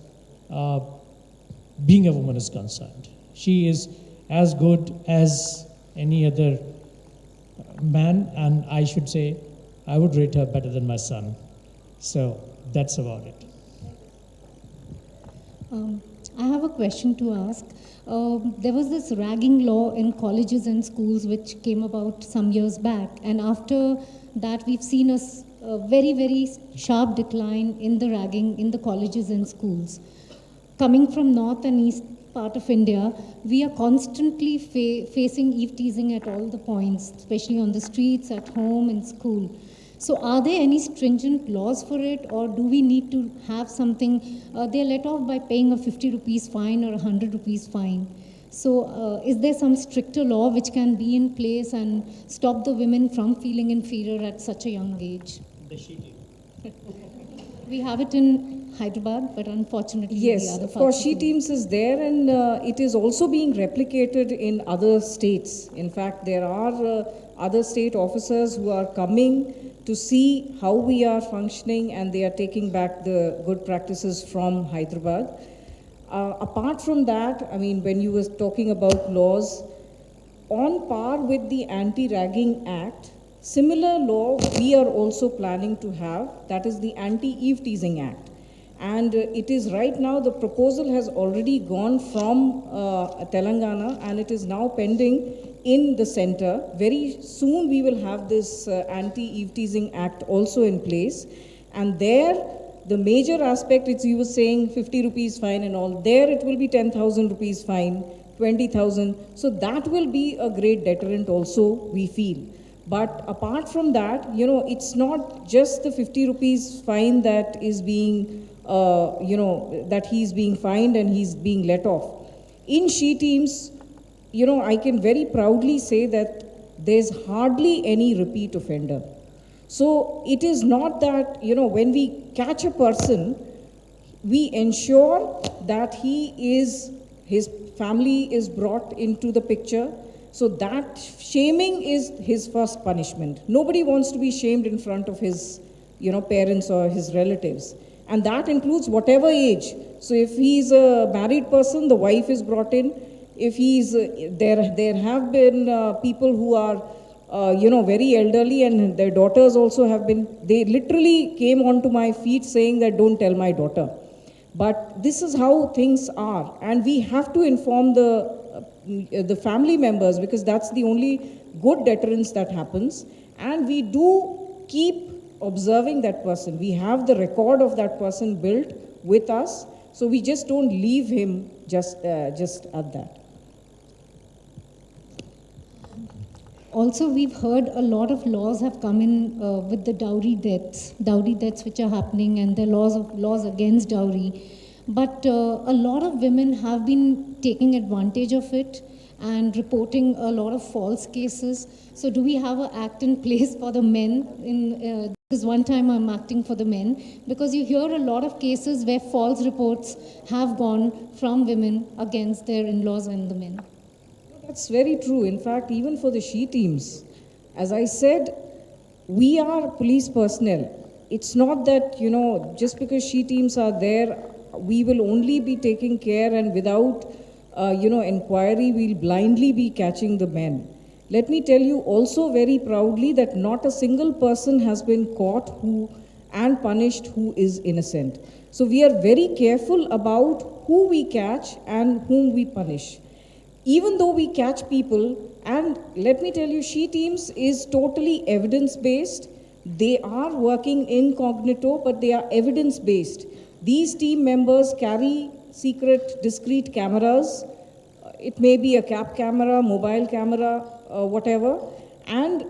being a woman is concerned. She is as good as any other man, and I should say I would rate her better than my son. So that's about it. I have a question to ask. There was this ragging law in colleges and schools which came about some years back, and after that we've seen a very, very sharp decline in the ragging in the colleges and schools. Coming from north and east part of India, we are constantly facing eve teasing at all the points, especially on the streets, at home, in school. So are there any stringent laws for it, or do we need to have something? They're let off by paying a 50 rupees fine or 100 rupees fine. So is there some stricter law which can be in place and stop the women from feeling inferior at such a young age? We have it in Hyderabad, but unfortunately yes, the other parts of course, of she India. teams is there, and it is also being replicated in other states. In fact, there are other state officers who are coming to see how we are functioning, and they are taking back the good practices from Hyderabad. Apart from that, I mean, when you were talking about laws, on par with the Anti-Ragging Act, similar law we are also planning to have, that is the Anti-Eve Teasing Act. And it is right now, the proposal has already gone from Telangana, and it is now pending in the center. Very soon we will have this Anti-Eve Teasing Act also in place. And there, the major aspect, it's you were saying 50 rupees fine and all, there it will be 10,000 rupees fine, 20,000. So that will be a great deterrent also, we feel. But apart from that, it's not just the 50 rupees fine that is being, that he's being fined and he's being let off. In she teams, I can very proudly say that there's hardly any repeat offender. So it is not that, when we catch a person, we ensure that his family is brought into the picture. So that shaming is his first punishment. Nobody wants to be shamed in front of his, parents or his relatives. And that includes whatever age. So if he's a married person, the wife is brought in. if he's, there have been people who are, very elderly, and their daughters also have been, they literally came onto my feet saying that don't tell my daughter. But this is how things are, and we have to inform the family members, because that's the only good deterrence that happens. And we do keep observing that person. We have the record of that person built with us, so we just don't leave him just at that. Also, we've heard a lot of laws have come in with the dowry deaths which are happening, and the laws against dowry. But a lot of women have been taking advantage of it and reporting a lot of false cases. So do we have an act in place for the men? Because one time I'm acting for the men, because you hear a lot of cases where false reports have gone from women against their in-laws and the men. That's very true. In fact, even for the she teams, as I said, we are police personnel. It's not that, just because she teams are there, we will only be taking care, and without, inquiry, we'll blindly be catching the men. Let me tell you also very proudly that not a single person has been caught and punished who is innocent. So we are very careful about who we catch and whom we punish. Even though we catch people, and let me tell you, she teams is totally evidence-based. They are working incognito, but they are evidence-based. These team members carry secret, discreet cameras. It may be a cap camera, mobile camera, whatever. And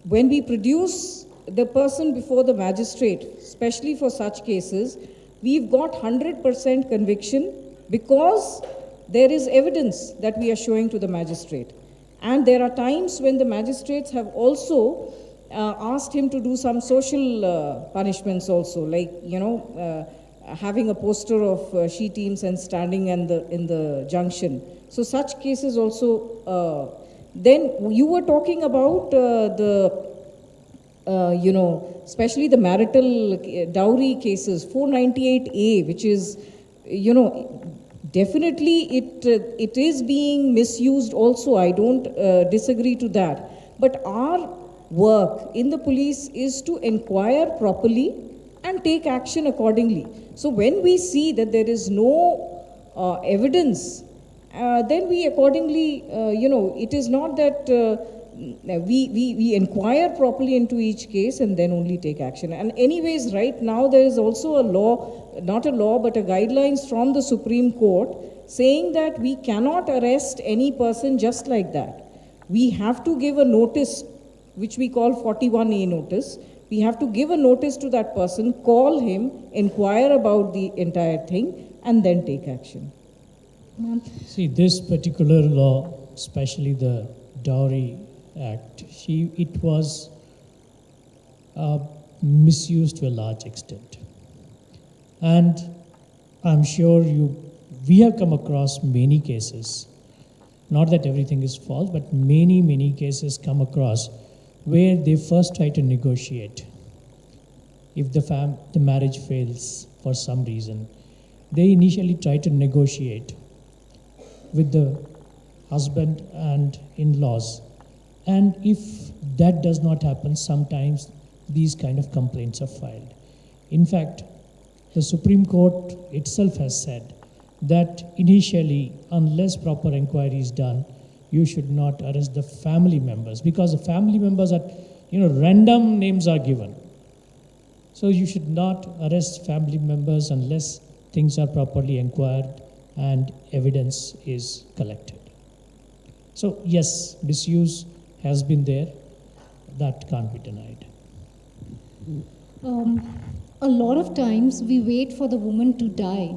when we produce the person before the magistrate, especially for such cases, we've got 100% conviction, because there is evidence that we are showing to the magistrate. And there are times when the magistrates have also asked him to do some social punishments also, like, having a poster of she teams and standing in the junction. So such cases also. Then you were talking about especially the marital dowry cases, 498A, which is, definitely it is being misused also. I don't disagree to that. But our work in the police is to inquire properly and take action accordingly. So when we see that there is no evidence, then we accordingly, it is not that we inquire properly into each case and then only take action. And anyways, right now there is also a law, not a law, but a guidelines from the Supreme Court saying that we cannot arrest any person just like that. We have to give a notice, which we call 41A notice. We have to give a notice to that person, call him, inquire about the entire thing, and then take action. See, this particular law, especially the Dowry Act, it was misused to a large extent. And I'm sure we have come across many cases, not that everything is false, but many cases come across where they first try to negotiate. If the marriage fails for some reason, they initially try to negotiate with the husband and in-laws. And if that does not happen, sometimes these kind of complaints are filed. In fact, the Supreme Court itself has said that initially, unless proper inquiry is done, you should not arrest the family members, because the family members are, random names are given. So you should not arrest family members unless things are properly inquired and evidence is collected. So yes, misuse has been there. That can't be denied. A lot of times we wait for the woman to die.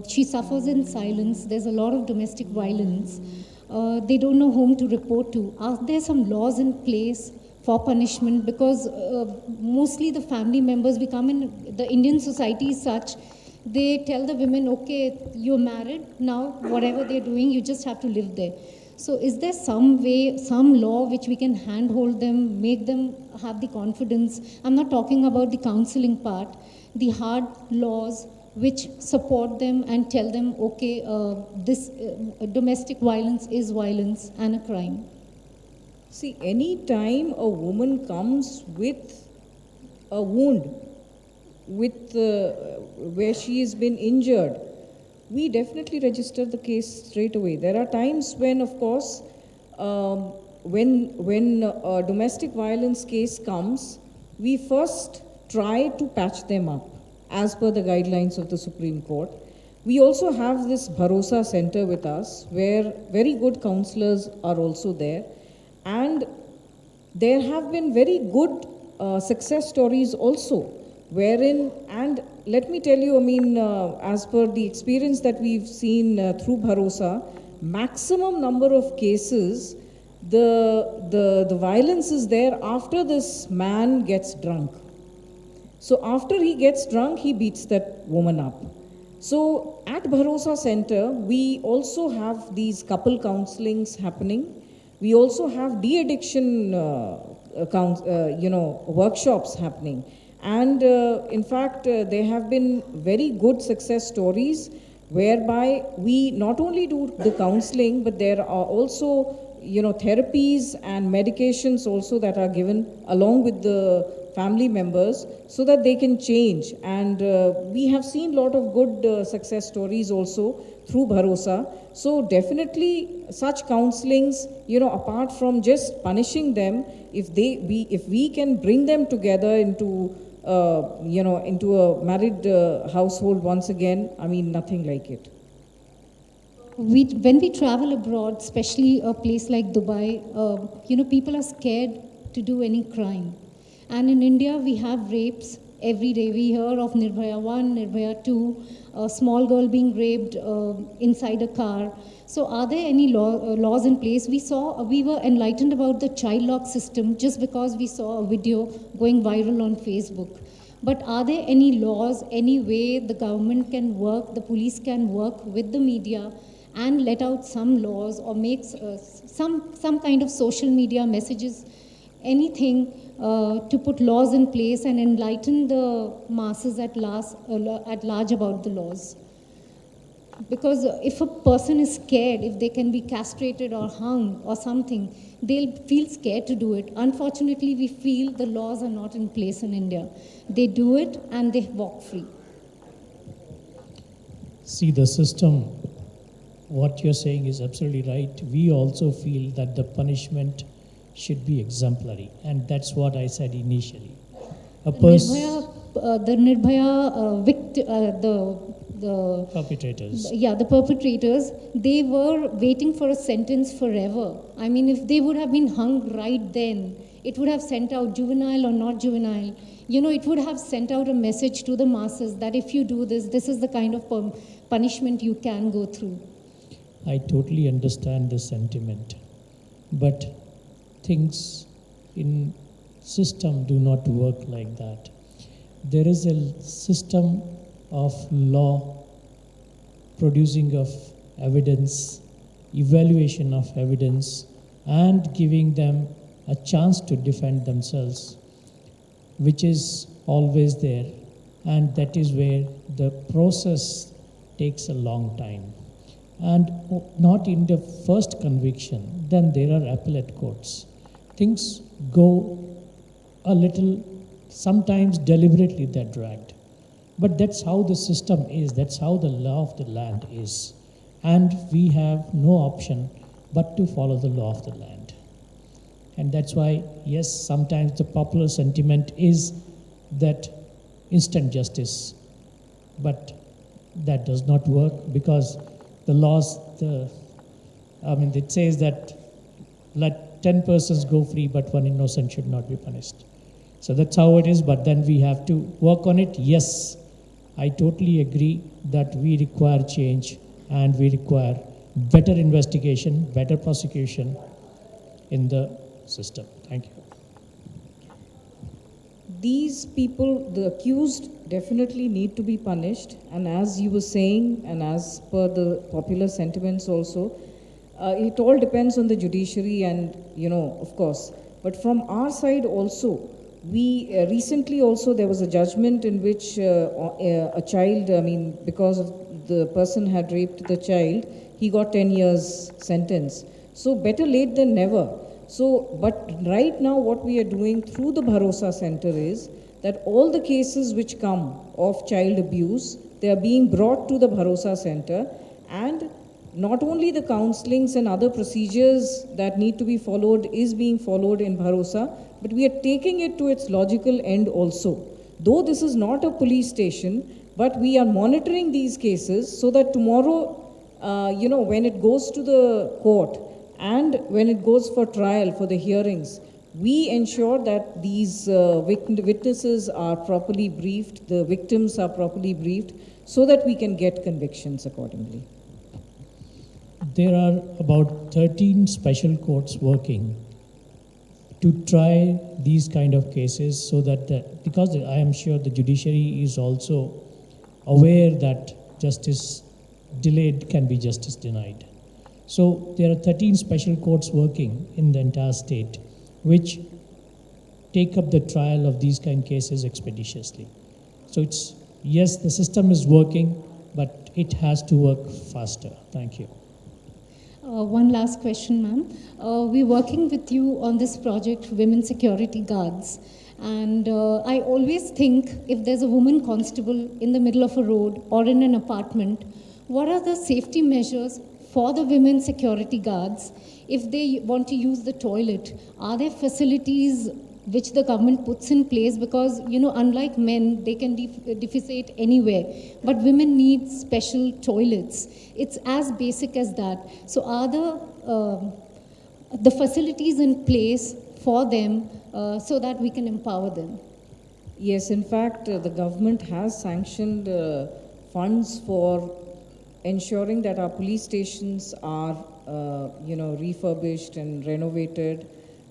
She suffers in silence. There's a lot of domestic violence. They don't know whom to report to. Are there some laws in place for punishment? Because mostly the family members, we come in, the Indian society is such, they tell the women, okay, you're married, now whatever they're doing, you just have to live there. So is there some way, some law which we can handhold them, make them have the confidence? I'm not talking about the counseling part, the hard laws which support them and tell them, okay, this domestic violence is violence and a crime. See, any time a woman comes with a wound, with where she has been injured, we definitely register the case straight away. There are times when, of course, when a domestic violence case comes, we first try to patch them up as per the guidelines of the Supreme Court. We also have this Bharosa Center with us, where very good counselors are also there. And there have been very good success stories also, wherein, and let me tell you, I mean, as per the experience that we've seen through Bharosa, maximum number of cases, the violence is there after this man gets drunk. So after he gets drunk, he beats that woman up. So at Bharosa Center, we also have these couple counselings happening. We also have de-addiction workshops happening. And in fact, there have been very good success stories whereby we not only do the counseling, but there are also, therapies and medications also that are given along with the family members so that they can change. And we have seen a lot of good success stories also through Bharosa. So definitely such counselings, apart from just punishing them, if we can bring them together into into a married household once again, I mean, nothing like it. When we travel abroad, especially a place like Dubai, people are scared to do any crime. And in India, we have rapes every day. We hear of Nirbhaya 1, Nirbhaya 2, a small girl being raped inside a car. So are there any laws in place? We were enlightened about the child lock system just because we saw a video going viral on Facebook. But are there any laws, any way the government can work, the police can work with the media and let out some laws or make some kind of social media messages, anything to put laws in place and enlighten the masses at large about the laws? Because if a person is scared, if they can be castrated or hung or something, they'll feel scared to do it. Unfortunately, we feel the laws are not in place in India. They do it and they walk free. See, the system, what you're saying is absolutely right. We also feel that the punishment should be exemplary, and that's what I said initially. The perpetrators. Yeah, the perpetrators, they were waiting for a sentence forever. I mean, if they would have been hung right then, it would have sent out, juvenile or not juvenile, it would have sent out a message to the masses that if you do this, this is the kind of punishment you can go through. I totally understand the sentiment, but things in system do not work like that. There is a system of law, producing of evidence, evaluation of evidence, and giving them a chance to defend themselves, which is always there, and that is where the process takes a long time. And not in the first conviction, then there are appellate courts. Things go a little, sometimes deliberately they're dragged. But that's how the system is, that's how the law of the land is. And we have no option but to follow the law of the land. And that's why, yes, sometimes the popular sentiment is that instant justice, but that does not work because the laws, it says that let 10 persons go free, but one innocent should not be punished. So that's how it is, but then we have to work on it. Yes, I totally agree that we require change and we require better investigation, better prosecution in the system. Thank you. These people, the accused, definitely need to be punished. And as you were saying, and as per the popular sentiments also, it all depends on the judiciary and, of course. But from our side also, We recently also there was a judgment in which a child, I mean, because of the person had raped the child, he got 10 years sentence. So better late than never. So, but right now what we are doing through the Bharosa Center is that all the cases which come of child abuse, they are being brought to the Bharosa Center, and not only the counselings and other procedures that need to be followed is being followed in Bharosa, but we are taking it to its logical end also. Though this is not a police station, but we are monitoring these cases so that tomorrow, when it goes to the court and when it goes for trial, for the hearings, we ensure that these witnesses are properly briefed, the victims are properly briefed, so that we can get convictions accordingly. There are about 13 special courts working to try these kind of cases, so that because I am sure the judiciary is also aware that justice delayed can be justice denied. So there are 13 special courts working in the entire state which take up the trial of these kind of cases expeditiously. So it's, yes, the system is working, but it has to work faster. Thank you. One last question, ma'am. We're working with you on this project, Women Security Guards. And I always think if there's a woman constable in the middle of a road or in an apartment, what are the safety measures for the women security guards if they want to use the toilet? Are there facilities which the government puts in place? Because, unlike men, they can defecate anywhere, but women need special toilets. It's as basic as that. So are the facilities in place for them so that we can empower them? Yes, in fact, the government has sanctioned funds for ensuring that our police stations are, refurbished and renovated.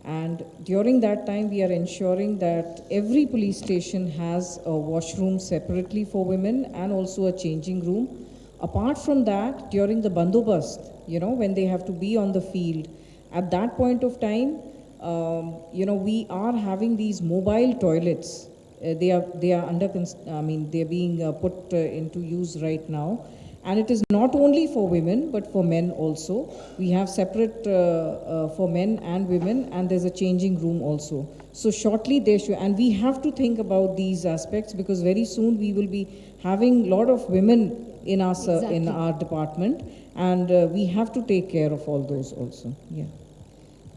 And during that time, we are ensuring that every police station has a washroom separately for women and also a changing room. Apart from that, during the bandobast, when they have to be on the field, at that point of time, we are having these mobile toilets. They are they're being put into use right now. And it is not only for women, but for men also. We have separate for men and women, and there's a changing room also. So shortly they should, and we have to think about these aspects because very soon we will be having a lot of women in our, in our department, and we have to take care of all those also. Yeah.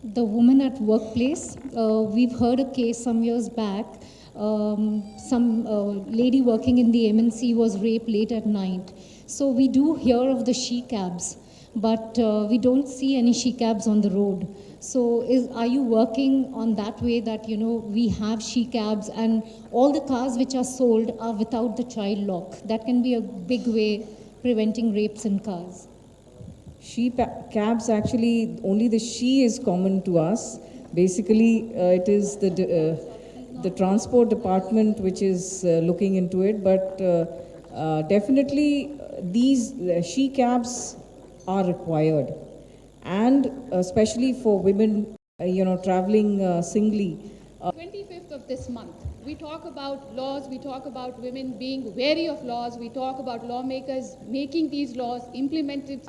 The woman at workplace, we've heard a case some years back. Some lady working in the MNC was raped late at night. So we do hear of the she-cabs, but we don't see any she-cabs on the road. So are you working on that way that, we have she-cabs and all the cars which are sold are without the child lock? That can be a big way preventing rapes in cars. Cabs, actually, only the she is common to us. Basically, it is the transport department which is looking into it, but definitely these she cabs are required, and especially for women, traveling singly. 25th of this month, we talk about laws, we talk about women being wary of laws, we talk about lawmakers making these laws implemented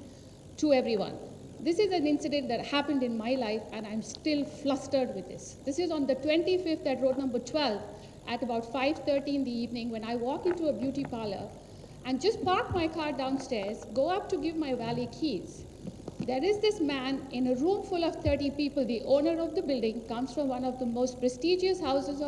to everyone. This is an incident that happened in my life, and I'm still flustered with this. This is on the 25th at road number 12 at about 5:30 in the evening when I walk into a beauty parlor and just park my car downstairs, go up to give my valet keys. There is this man in a room full of 30 people. The owner of the building comes from one of the most prestigious houses of